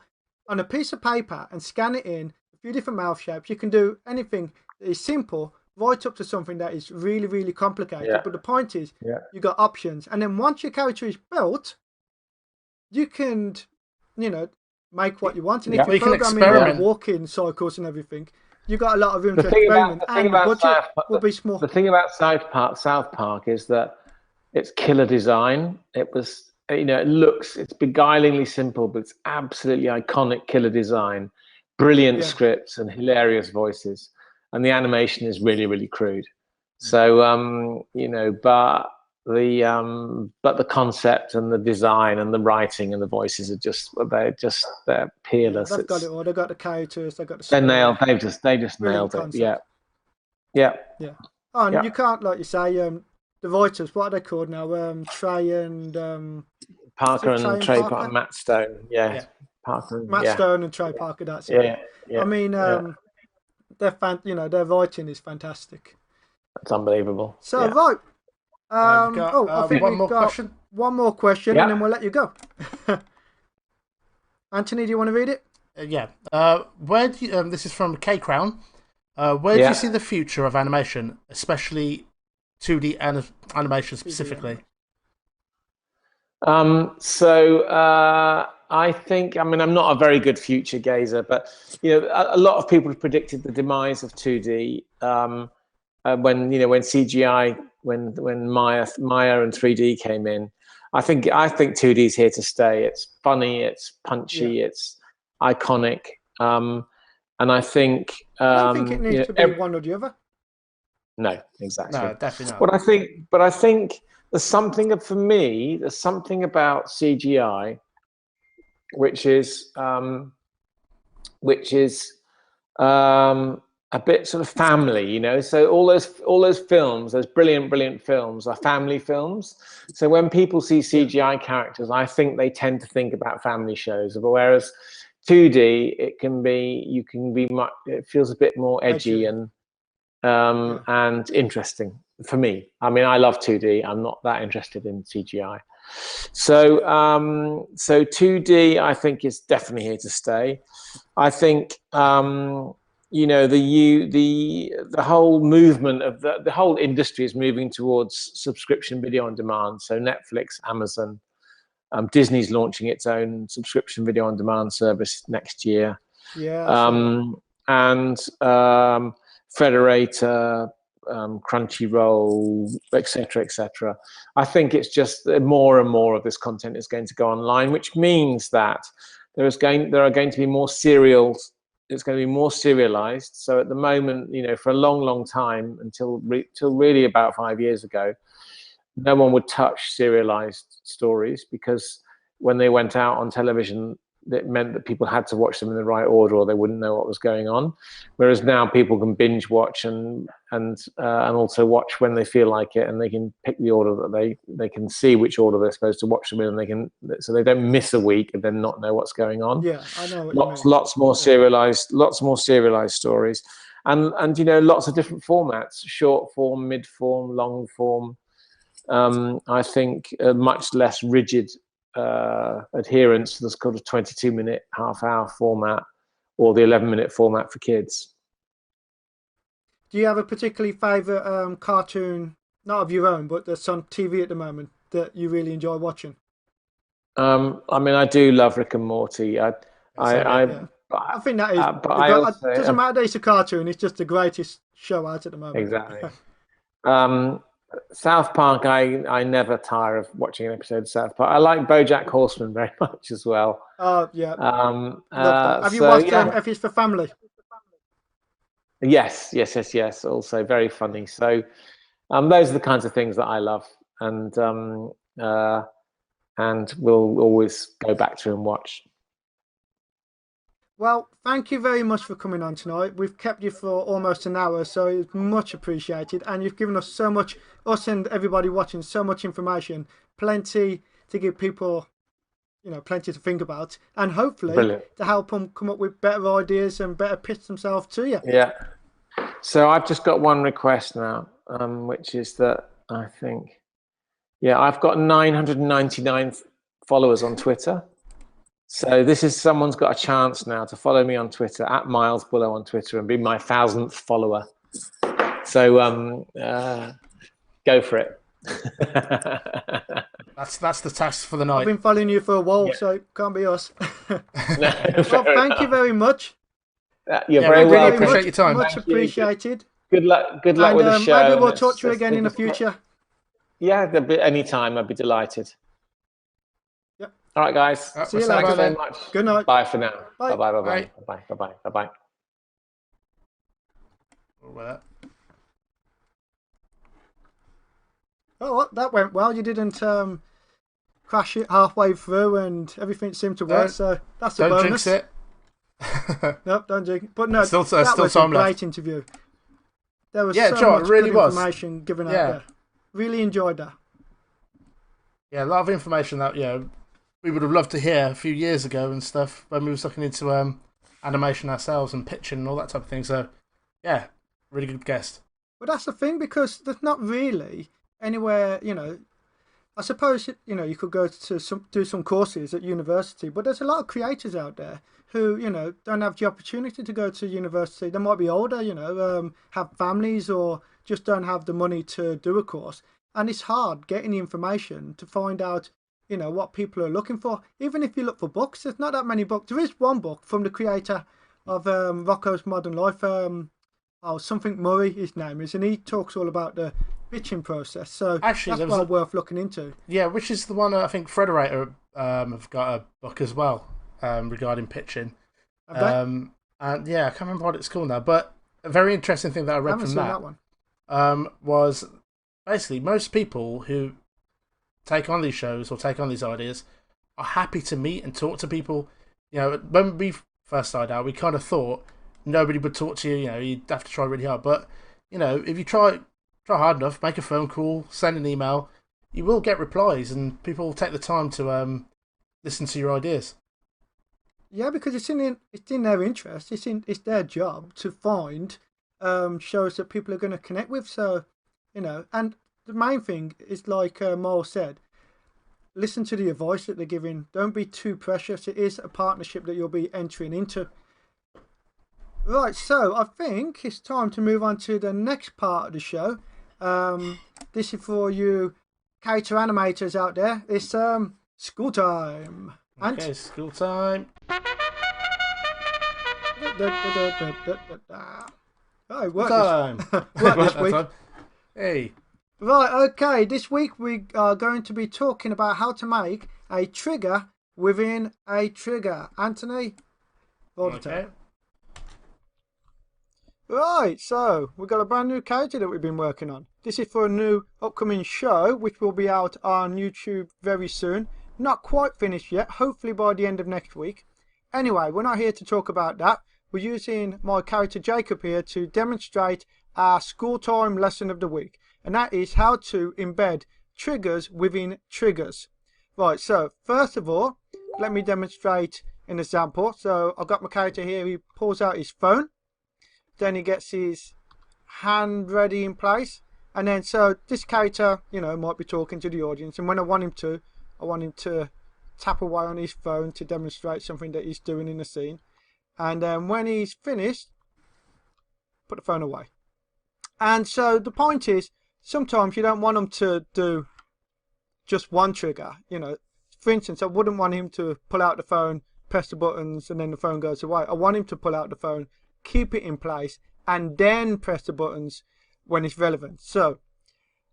on a piece of paper and scan it in a few different mouth shapes. You can do anything that is simple right up to something that is really, really complicated. But the point is, you got options. And then once your character is built, you can, make what you want. And if you program in walking cycles and everything, you got a lot of room to experiment. And the budget will be small. The thing about South Park is that it's killer design. It was, it's beguilingly simple, but it's absolutely iconic killer design, brilliant scripts and hilarious voices. And the animation is really, really crude. So, but the concept and the design and the writing and the voices are they're peerless. They've got it all. They've got the characters. They've got the. They just nailed it. Concept. Yeah. Oh, and you can't, like you say, the writers. What are they called now? Trey and Parker and Trey Parker, Matt Stone. Yeah. Parker. Matt Stone and Trey Parker. That's it. Yeah. I mean, their writing is fantastic. That's unbelievable. So right. I think we've got one more question, and then we'll let you go. Antony, do you want to read it? Yeah. Where do you, this is from K Crown. Where do you see the future of animation, especially 2D animation specifically? I think, I'm not a very good future gazer, but a lot of people have predicted the demise of 2D when CGI, when Maya and 3D came in. I think 2D is here to stay. It's funny, it's punchy, it's iconic, and I think I don't think it needs to be one or the other. No, exactly. No, definitely not. But I think there's something about CGI which is a bit sort of family, So all those films, those brilliant films, are family films. So when people see CGI characters, I think they tend to think about family shows. Whereas 2D, it feels a bit more edgy and interesting for me. I love 2D. I'm not that interested in CGI. So 2D, I think, is definitely here to stay. I think the whole movement of the whole industry is moving towards subscription video on demand. So Netflix, Amazon, Disney's launching its own subscription video on demand service next year. And Federator, Crunchyroll, etc. I think it's just more and more of this content is going to go online, which means that there are going to be more serials. It's going to be more serialized. So at the moment, for a long time, until really about 5 years ago, no one would touch serialized stories, because when they went out on television, it meant that people had to watch them in the right order or they wouldn't know what was going on. Whereas now people can binge watch and also watch when they feel like it, and they can pick the order that they can see which order they're supposed to watch them in, and so they don't miss a week and then not know what's going on. Yeah, I know. Lots more serialized stories, and lots of different formats: short form, mid form, long form. I think a much less rigid adherence to this kind of 22-minute, half-hour format, or the 11-minute format for kids. Do you have a particularly favourite cartoon, not of your own, but that's on TV at the moment, that you really enjoy watching? I do love Rick and Morty. I think that is. It doesn't matter that it's a cartoon; it's just the greatest show out at the moment. Exactly. South Park, I never tire of watching an episode of South Park. I like BoJack Horseman very much as well. Oh, yeah. Love that. Have you watched F is for Family? Yes. Also very funny. So those are the kinds of things that I love, and we'll always go back to and watch. Well, thank you very much for coming on tonight. We've kept you for almost an hour, so it's much appreciated. And you've given us so much, us and everybody watching, so much information, plenty to give people, plenty to think about, and hopefully to help them come up with better ideas and better pitch themselves to you. Yeah. So I've just got one request now, which is that I think, I've got 999 followers on Twitter. So someone's got a chance now to follow me on Twitter at Miles Bullough on Twitter and be my 1000th follower. So go for it. That's the task for the night. I've been following you for a while, so it can't be us. Well, thank you very much. You're very welcome. Really appreciate your time. Much appreciated. Good luck with the show. Maybe we'll talk to you again in the future. Yeah, anytime. I'd be delighted. Yep. All right, guys. See you later. Thanks very much. Good night. Bye for now. Bye. Bye. Oh, that went well. You didn't crash it halfway through, and everything seemed to work. So that's a bonus. Don't jinx it. Nope, don't jinx. But no, that was a great interview. There was so much good information given out there. Really enjoyed that. Yeah, a lot of information that we would have loved to hear a few years ago and stuff when we were looking into animation ourselves and pitching and all that type of thing. So yeah, really good guest. But that's the thing, because there's not really anywhere, I suppose, you could go to do some courses at university, but there's a lot of creators out there who, don't have the opportunity to go to university. They might be older, have families, or just don't have the money to do a course. And it's hard getting the information to find out, what people are looking for. Even if you look for books, there's not that many books. There is one book from the creator of Rocko's Modern Life, something Murray, his name is, and he talks all about the pitching process. So actually, that's well worth looking into. Yeah, which is the one I think Frederator have got a book as well regarding pitching. And yeah, I can't remember what it's called now, but a very interesting thing that I read from that one. Was basically most people who take on these shows or take on these ideas are happy to meet and talk to people. When we first started out, we kind of thought nobody would talk to you. You'd have to try really hard. But if you try hard enough, make a phone call, send an email, you will get replies, and people will take the time to listen to your ideas. Yeah, because it's in their interest. It's their job to find shows that people are going to connect with. So, and the main thing is, like Miles said, listen to the advice that they're giving. Don't be too precious. It is a partnership that you'll be entering into. Right, so I think it's time to move on to the next part of the show. This is for you character animators out there. It's school time. Okay, school time. Oh, it worked. Worked this week. time. Hey. Right, okay. This week we are going to be talking about how to make a trigger within a trigger. Antony, roll the tape. Right, so we've got a brand new character that we've been working on. This is for a new upcoming show, which will be out on YouTube very soon. Not quite finished yet, hopefully by the end of next week. Anyway, we're not here to talk about that. We're using my character Jacob here to demonstrate our school time lesson of the week. And that is how to embed triggers within triggers. Right, so first of all, let me demonstrate an example. So I've got my character here, he pulls out his phone. Then he gets his hand ready in place. And then, so this character, might be talking to the audience. And when I want him to tap away on his phone to demonstrate something that he's doing in the scene. And then when he's finished, put the phone away. And so the point is, sometimes you don't want him to do just one trigger. For instance, I wouldn't want him to pull out the phone, press the buttons, and then the phone goes away. I want him to pull out the phone, keep it in place, and then press the buttons when it's relevant. So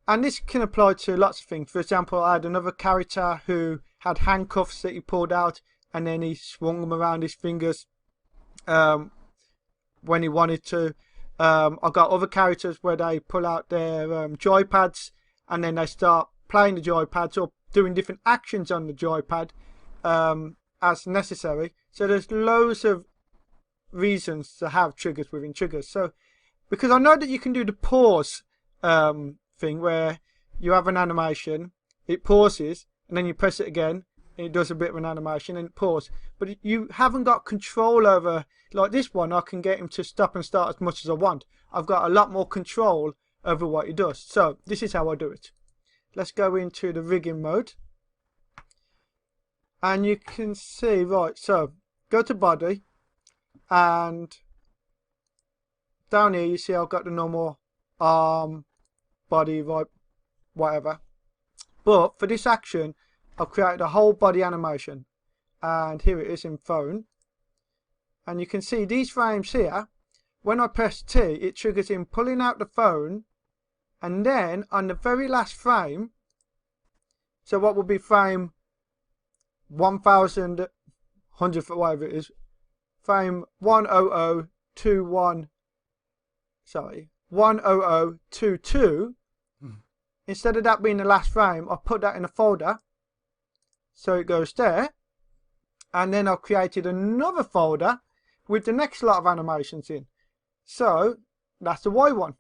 And this can apply to lots of things. For example, I had another character who had handcuffs that he pulled out and then he swung them around his fingers when he wanted to. I've got other characters where they pull out their joypads and then they start playing the joypads or doing different actions on the joypad as necessary. So there's loads of reasons to have triggers within triggers. So because I know that you can do the pause thing where you have an animation, it pauses, and then you press it again, and it does a bit of an animation, and it pauses. But you haven't got control over, like this one, I can get him to stop and start as much as I want. I've got a lot more control over what he does. So this is how I do it. Let's go into the rigging mode. And you can see, right, so go to body, and down here you see I've got the normal arm, body, right, whatever. But for this action, I've created a whole body animation. And here it is in phone. And you can see these frames here. When I press T, it triggers him pulling out the phone. And then on the very last frame, so what will be frame 1000, 100th, whatever it is, frame 10021, sorry, 10022. Instead of that being the last frame, I put that in a folder. So it goes there. And then I've created another folder with the next lot of animations in. So that's the Y one.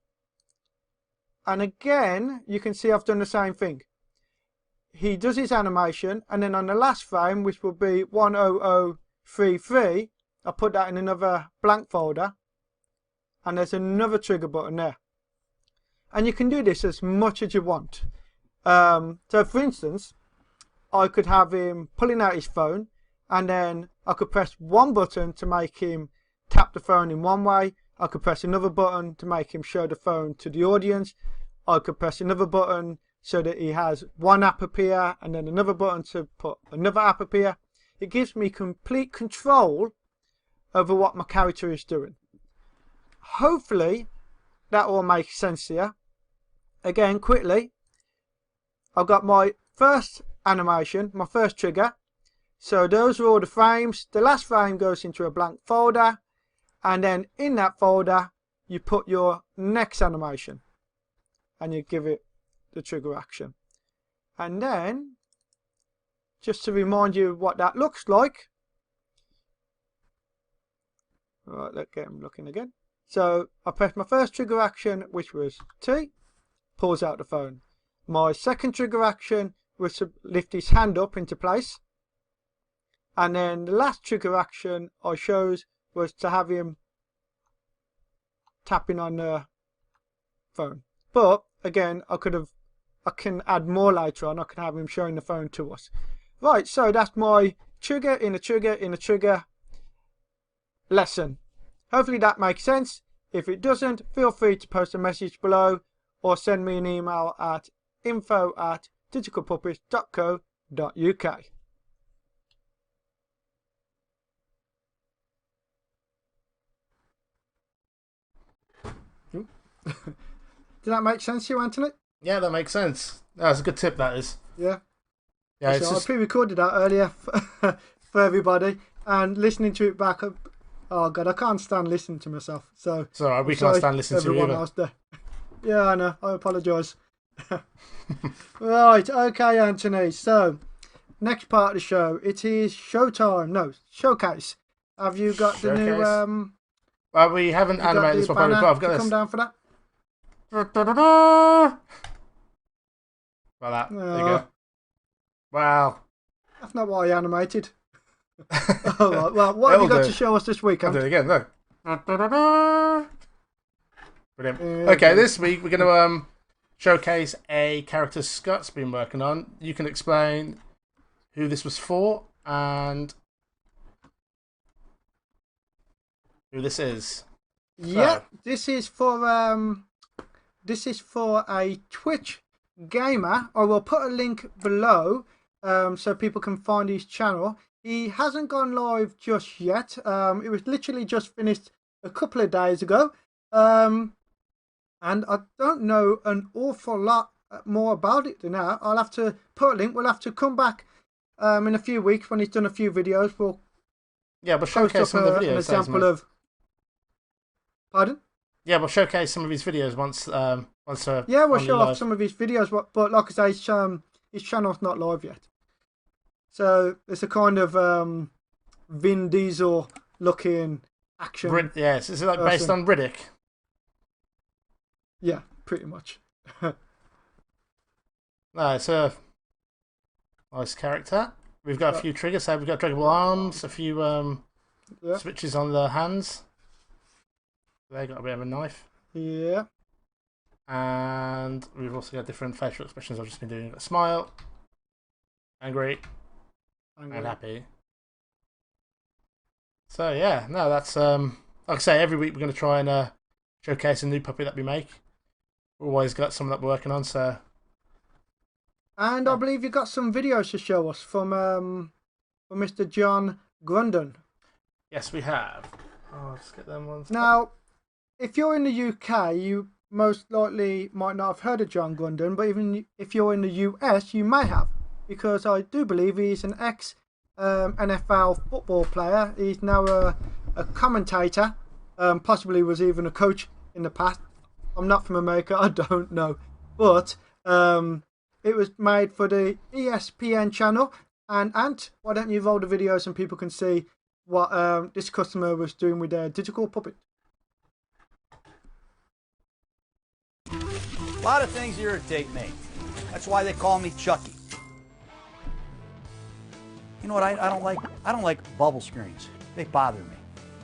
And again, you can see I've done the same thing. He does his animation, and then on the last frame, which will be 10033, I put that in another blank folder. And there's another trigger button there. And you can do this as much as you want. So for instance, I could have him pulling out his phone, and then I could press one button to make him tap the phone in one way. I could press another button to make him show the phone to the audience. I could press another button so that he has one app appear, and then another button to put another app appear. It gives me complete control over what my character is doing. Hopefully that all makes sense here. Again, quickly, I've got my first animation, my first trigger. So those are all the frames. The last frame goes into a blank folder, and then in that folder you put your next animation and you give it the trigger action. And then, just to remind you what that looks like, right, let's get him looking again. So I pressed my first trigger action, which was T, pulls out the phone. My second trigger action was to lift his hand up into place. And then the last trigger action I chose was to have him tapping on the phone. But again, I can add more later on. I can have him showing the phone to us. Right, so that's my trigger in a trigger in a trigger lesson. Hopefully that makes sense. If it doesn't, feel free to post a message below or send me an email at info@digitalpuppets.co.uk. Did that make sense to you, Antony? Yeah, that makes sense. That's a good tip, that is. Yeah. Yeah, so I pre-recorded that earlier for everybody, and listening to it back, oh god, I can't stand listening to myself. So it's alright, we can't stand listening to you either. Else there. Yeah, I know. I apologise. Right, okay, Antony. So next part of the show, it is showtime. No, showcase. Have you got the new? Well, we haven't animated this one, but I've got this. Come down for that. Like that. There you go. Wow. That's not what I animated. All right. Well, what have you got to show us this week? I'll do it again. Look. Brilliant. Okay, this week we're going to showcase a character Scott's been working on. You can explain who this was for and who this is. Yeah, so. This is for a Twitch gamer. I will put a link below so people can find his channel. He hasn't gone live just yet. It was literally just finished a couple of days ago. And I don't know an awful lot more about it than that. I'll have to put a link. We'll have to come back in a few weeks when he's done a few videos. We'll showcase some of the videos. An example of. Pardon? Yeah, we'll showcase some of his videos once. Yeah, we'll show off some of his videos. But like I say, his channel's not live yet. So it's a kind of Vin Diesel looking action. Yes, is it like based on Riddick? Yeah, pretty much. No, it's a nice character. We've got a few triggers. So we've got draggable arms, a few switches on the hands. They got a bit of a knife. Yeah. And we've also got different facial expressions. I've just been doing a smile, angry, and happy. So yeah, no, that's like I say, every week we're going to try and showcase a new puppet that we make. We've always got something that we're working on. So. And I believe you got some videos to show us from Mr. John Grundon. Yes, we have. Let's get them ones. Now, if you're in the UK, you most likely might not have heard of John Grundon, but even if you're in the US, you may have, because I do believe he's an ex-NFL football player. He's now a commentator, possibly was even a coach in the past. I'm not from America, I don't know. But it was made for the ESPN channel. And Ant, why don't you roll the video so people can see what this customer was doing with their digital puppet? A lot of things irritate me. That's why they call me Chucky. You know what I don't like? I don't like bubble screens. They bother me.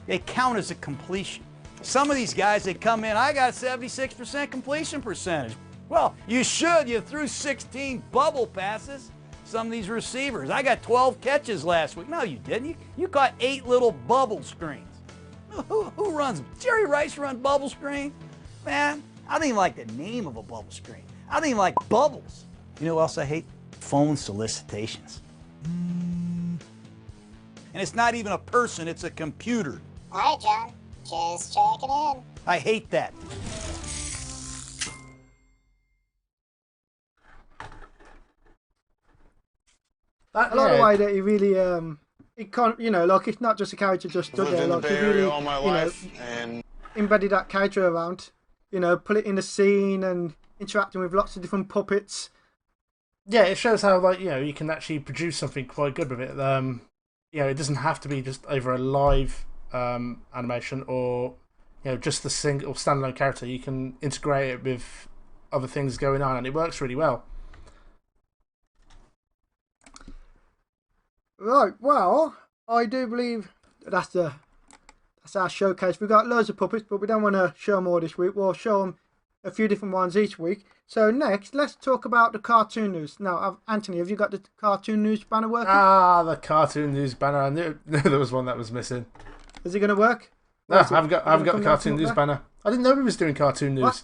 They count as a completion. Some of these guys, they come in, I got 76% completion percentage. Well, you should. You threw 16 bubble passes. Some of these receivers, I got 12 catches last week. No, you didn't. You caught 8 little bubble screens. Who runs them? Jerry Rice run bubble screen? Man, I don't even like the name of a bubble screen. I don't even like bubbles. You know what else I hate? Phone solicitations. And it's not even a person, it's a computer. Hi, John. Just checking in. I hate that. I like the way that he really, it can't, you know, like it's not just a character just stood there, like he really, all my life, and embedded that character around, you know, put it in the scene and interacting with lots of different puppets. Yeah, it shows how, like, you know, you can actually produce something quite good with it. You know, it doesn't have to be just over a live animation or, you know, just the single standalone character. You can integrate it with other things going on, and it works really well. Right, well, I do believe that's our showcase. We've got loads of puppets, but we don't want to show them all this week. We'll show them a few different ones each week. So next, let's talk about the cartoon news. Now, Anthony, have you got the cartoon news banner working? Ah, the cartoon news banner. I knew there was one that was missing. Is it going to work? No, I've got the cartoon news banner. I didn't know we was doing cartoon news.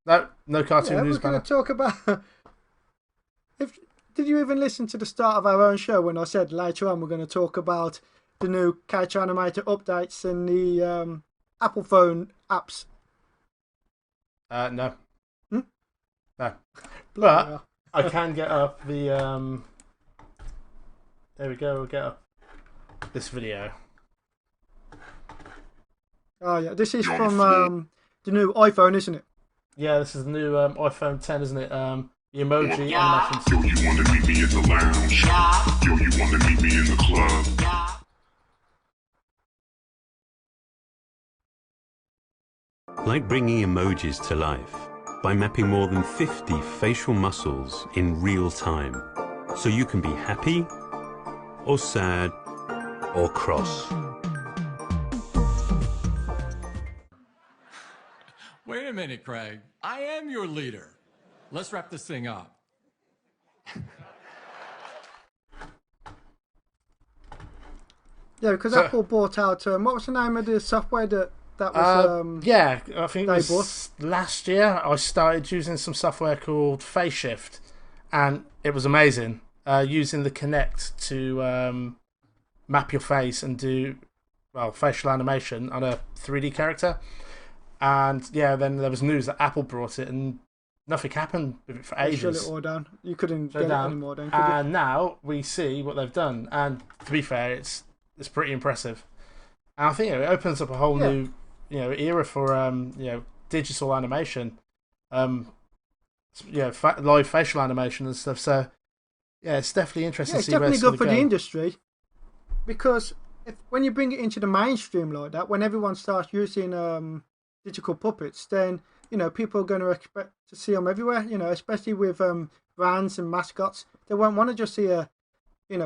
What? No cartoon news banner. We're going to talk about... Did you even listen to the start of our own show when I said later on we're going to talk about the new character animator updates and the Apple phone apps? No. No. But I can get up the... There we go, we'll get up this video. Oh yeah, this is from the new iPhone, isn't it? Yeah, this is the new iPhone 10, isn't it? The emoji animations. Yo, you wanna meet me at the lounge? Yo, you wanna meet me in the club? Like bringing emojis to life by mapping more than 50 facial muscles in real time, so you can be happy, or sad, or cross. Wait a minute, Craig. I am your leader. Let's wrap this thing up. Yeah, because Apple bought out... what was the name of the software that was... yeah, I think it was last year. I started using some software called Face Shift, and it was amazing. Using the Kinect to map your face and do, well, facial animation on a 3D character. And yeah, then there was news that Apple brought it, and nothing happened with it for They shut ages. it all down. You couldn't Shut get down. it anymore then, could And now we see what they've done. And to be fair, it's pretty impressive. And I think it opens up a whole new era for digital animation, live facial animation and stuff. So yeah, it's definitely interesting. Yeah, it's to see where definitely it's good for gonna the go. industry, because when you bring it into the mainstream like that, when everyone starts using digital puppets, then people are going to expect to see them everywhere. Especially with brands and mascots, they won't want to just see a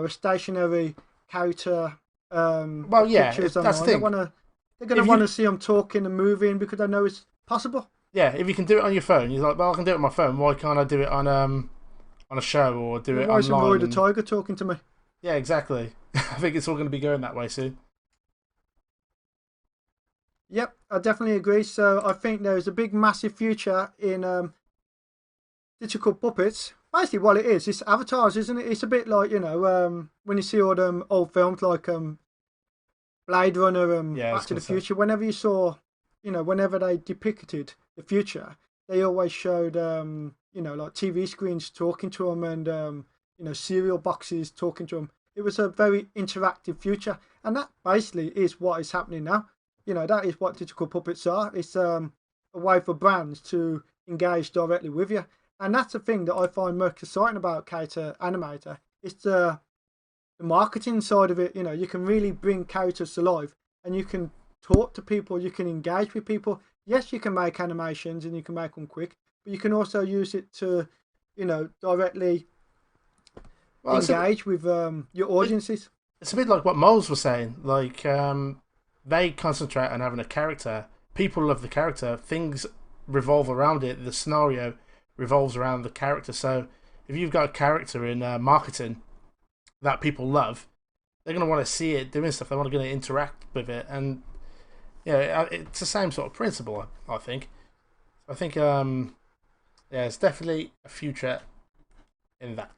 stationary character. Well, yeah, pictures that's the online. thing. They're going to want to see them talking and moving because they know it's possible. Yeah, if you can do it on your phone, you're like, well, I can do it on my phone. Why can't I do it on a show or do it Why isn't online? Roy the Tiger talking to me? Yeah, exactly. I think it's all going to be going that way soon. Yep, I definitely agree. So I think there's a big, massive future in digital puppets. Basically, what it is, it's avatars, isn't it? It's a bit like when you see all them old films like Blade Runner and Back to the Future. Whenever you saw, whenever they depicted the future, they always showed like TV screens talking to them and cereal boxes talking to them. It was a very interactive future, and that basically is what is happening now. That is what digital puppets are. It's a way for brands to engage directly with you. And that's the thing that I find most exciting about Character Animator. It's the marketing side of it. You can really bring characters to life and you can talk to people, you can engage with people. Yes, you can make animations and you can make them quick, but you can also use it to, directly engage with your audiences. It's a bit like what Miles was saying. Like, they concentrate on having a character. People love the character. Things revolve around it. The scenario revolves around the character. So if you've got a character in marketing that people love, they're going to want to see it doing stuff. They want to interact with it. And it's the same sort of principle, I think. I think, it's definitely a future in that.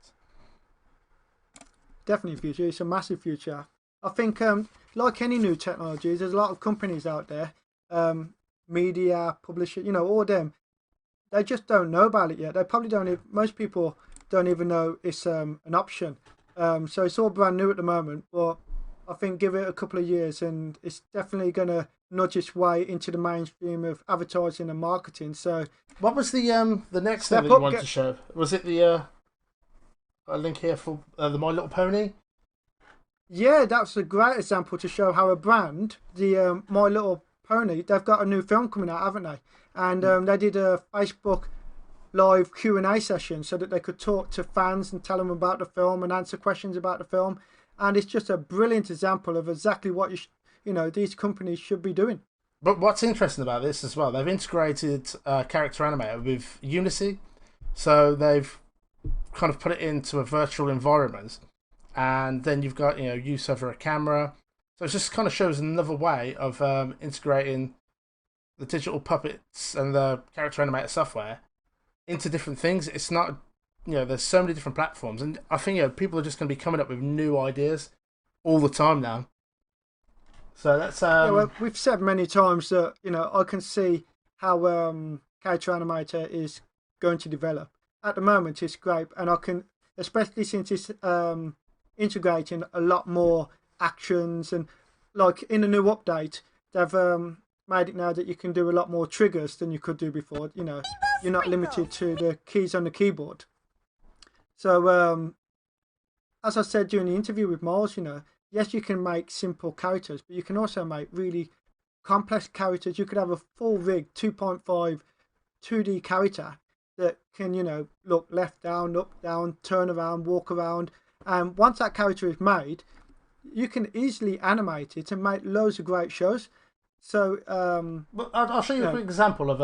Definitely a future. It's a massive future. I think, like any new technologies, there's a lot of companies out there, media, publishers, all them. They just don't know about it yet. They probably don't. Most people don't even know it's an option. So it's all brand new at the moment. But I think give it a couple of years, and it's definitely going to nudge its way into the mainstream of advertising and marketing. So, what was the next thing that you wanted to show? Was it the a link here for the My Little Pony? Yeah, that's a great example to show how a brand, the My Little Pony, they've got a new film coming out, haven't they? And they did a Facebook live Q&A session so that they could talk to fans and tell them about the film and answer questions about the film. And it's just a brilliant example of exactly what these companies should be doing. But what's interesting about this as well, they've integrated Character Animator with Unity. So they've kind of put it into a virtual environment. And then you've got use over a camera, so it just kind of shows another way of integrating the digital puppets and the Character Animator software into different things. It's not there's so many different platforms, and I think people are just going to be coming up with new ideas all the time now. So that's well, we've said many times that I can see how Character Animator is going to develop. At the moment, it's great, and I can, especially since it's integrating a lot more actions, and like in a new update they've made it now that you can do a lot more triggers than you could do before. You're not limited to the keys on the keyboard. So as I said during the interview with Miles, yes, you can make simple characters, but you can also make really complex characters. You could have a full rig 2.5 2D character that can look left down, up down, turn around, walk around. And once that character is made, you can easily animate it and make loads of great shows. So, but I'll show you a quick example of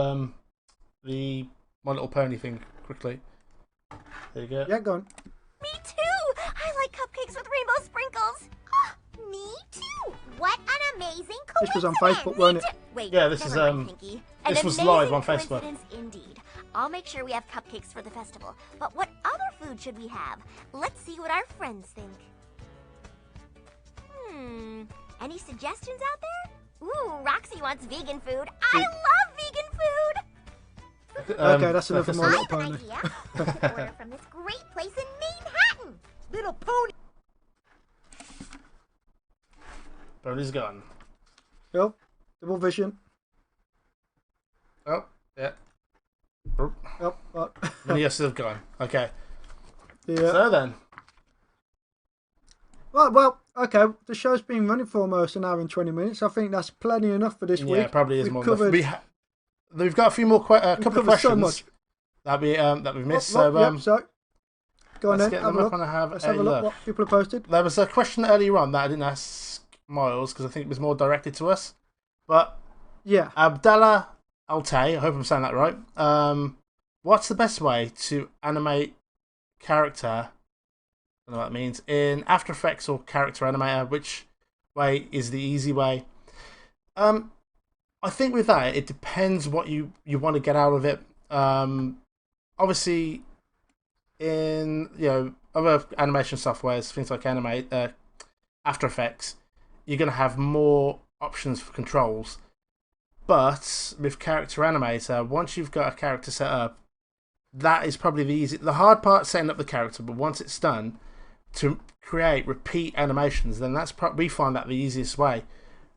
the My Little Pony thing quickly. There you go. Yeah, go on. Me too! I like cupcakes with rainbow sprinkles. Me too! What an amazing coincidence! This was on Facebook, wasn't it? Wait, yeah, this is Pinky. this An was live on amazing Facebook. coincidence indeed. I'll make sure we have cupcakes for the festival. But what other food should we have? Let's see what our friends think. Any suggestions out there? Ooh, Roxy wants vegan food. I love vegan food! Okay, that's enough of My Little I have Pony. an idea. We should order from this great place in Manhattan. Little Pony. Pony's gone. Yep, double vision. Oh, yeah. Yep, right. Yes, have gone. Okay. Yeah. So then. Right, well, okay, the show's been running for almost an hour and 20 minutes. I think that's plenty enough for this week. Yeah, probably is We've more covered, enough. We've got a few more couple of questions so much. that we've missed. Go on let's then, get have them a up look. and have Let's a have a look look. what people have posted. There was a question earlier on that I didn't ask Miles because I think it was more directed to us. But yeah, Abdallah Altay, I hope I'm saying that right. What's the best way to animate character? I don't know what that means. In After Effects or Character Animator, which way is the easy way? I think with that, it depends what you want to get out of it. Obviously, in other animation softwares, things like After Effects, you're going to have more options for controls. But with Character Animator, once you've got a character set up, that is probably the hard part, setting up the character. But once it's done, to create repeat animations, then we find that the easiest way.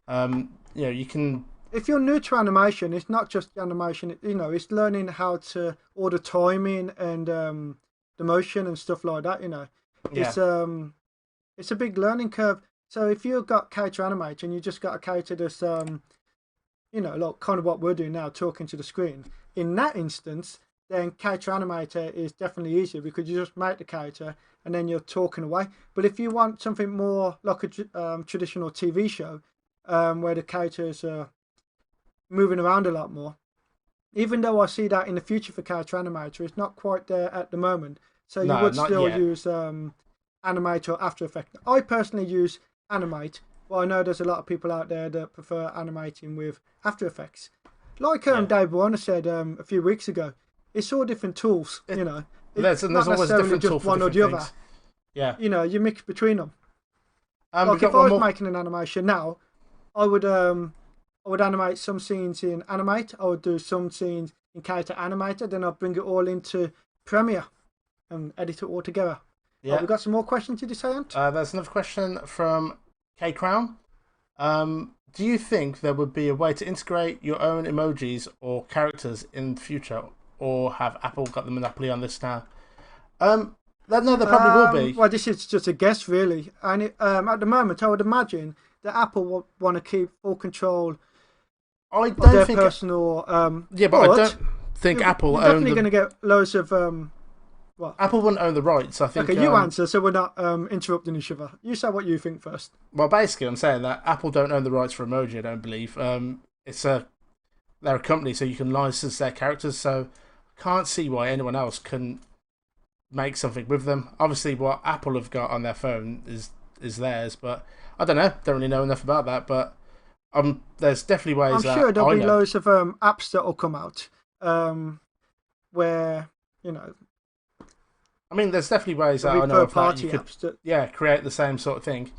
You can. If you're new to animation, it's not just animation. It's learning how to order timing and the motion and stuff like that. It's it's a big learning curve. So if you've got character animator and you just got a character that's like kind of what we're doing now, talking to the screen. In that instance, then character animator is definitely easier because you just make the character and then you're talking away. But if you want something more like a traditional TV show, where the characters are moving around a lot more, even though I see that in the future for character animator, it's not quite there at the moment. So you would still use Animate or After Effects. I personally use Animate, but I know there's a lot of people out there that prefer animating with After Effects. Like Dave Warner said a few weeks ago, it's all different tools. There's always a different tool for one or the different other. things. Yeah. You mix between them. Like if I was making an animation now, I would animate some scenes in Animate. I would do some scenes in Character Animator. Then I'd bring it all into Premiere and edit it all together. Yeah. We've got some more questions, did you say, Ant? There's another question from K Crown. Do you think there would be a way to integrate your own emojis or characters in the future, or have Apple got the monopoly on this now? No, there probably will be. Well, this is just a guess, really. And at the moment, I would imagine that Apple would want to keep full control of their personal. But I don't think Apple you're definitely going to get loads of. Apple wouldn't own the rights, I think. Okay, you answer, so we're not interrupting each other. You say what you think first. Well, basically, I'm saying that Apple don't own the rights for emoji, I don't believe. They're a company, so you can license their characters, so I can't see why anyone else couldn't make something with them. Obviously, what Apple have got on their phone is theirs, but I don't know. Don't really know enough about that, but there's definitely ways I'm sure there'll be loads of apps that will come out where, I mean, there's definitely ways that I know of that you could create the same sort of thing.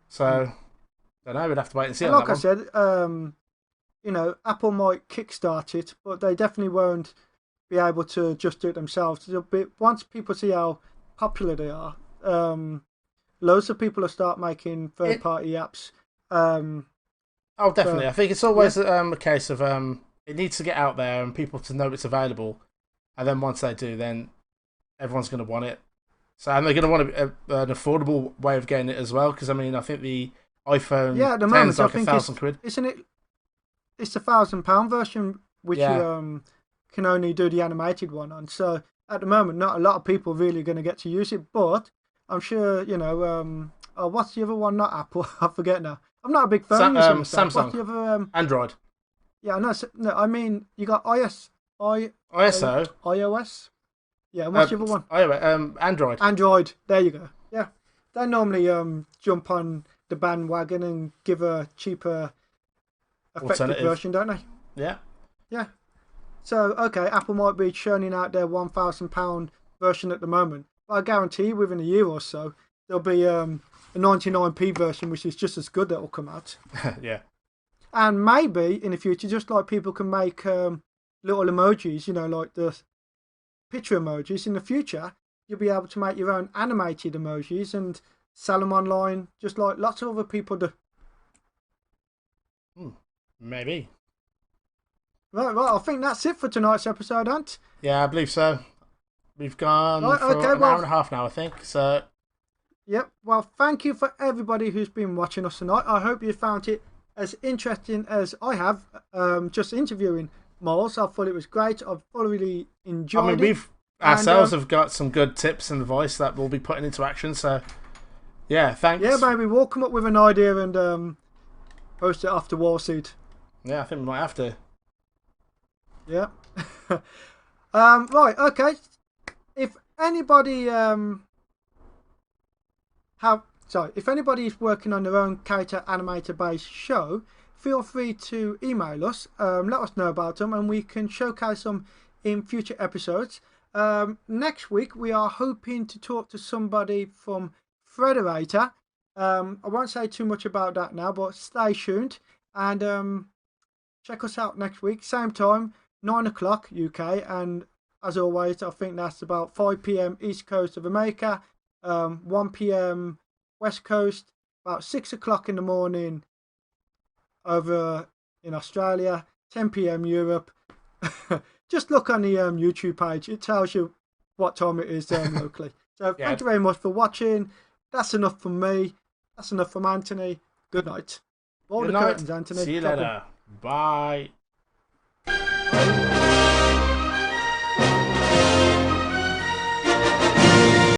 So I don't know, we'd have to wait and see. Like I said, Apple might kickstart it, but they definitely won't be able to just do it themselves. Once people see how popular they are, loads of people will start making third-party apps. Definitely. I think it's always a case of it needs to get out there and people to know it's available, and then once they do, then everyone's going to want it. And they're going to want an affordable way of getting it as well, because I mean, I think the iPhone at the moment, like I think £1,000. Isn't it? It's the £1,000 version which you can only do the animated one on. So at the moment, not a lot of people really going to get to use it, but I'm sure what's the other one? Not Apple. I forget now. I'm not a big phone user myself. Samsung. What's the other? Android. Yeah, no. I mean, you got ISO. iOS. Yeah, and what's the other one? Android. Android. There you go. Yeah, they normally jump on the bandwagon and give a cheaper, effective version, don't they? Yeah. Yeah. So okay, Apple might be churning out their £1,000 version at the moment, but I guarantee within a year or so there'll be a 99p version which is just as good that will come out. Yeah. And maybe in the future, just like people can make little emojis, you know, like the picture emojis. In the future, you'll be able to make your own animated emojis and sell them online, just like lots of other people do. Maybe. Right, I think that's it for tonight's episode, Ant. Yeah, I believe so. We've gone Right, for okay, an hour and a half now, I think. So. Yep. Well, thank you for everybody who's been watching us tonight. I hope you found it as interesting as I have. Just interviewing Miles, I thought it was great. I've thoroughly enjoyed it. I mean, we've ourselves have got some good tips and advice that we'll be putting into action. So, yeah, thanks. Yeah, maybe we'll come up with an idea and post it after Wildseed. Yeah, I think we might have to. Yeah. Right. Okay. If anybody if anybody is working on their own character animator based show, feel free to email us. Let us know about them, and we can showcase them in future episodes. Next week we are hoping to talk to somebody from Frederator. I won't say too much about that now, but stay tuned and check us out next week, same time, 9 o'clock UK, and as always, I think that's about 5 PM East Coast of America, 1 PM West Coast, about 6 o'clock in the morning over in Australia, 10 PM Europe. Just look on the YouTube page. It tells you what time it is locally. So thank you very much for watching. That's enough from me. That's enough from Antony. Good night. Roll the curtains, Antony. See you later. Bye.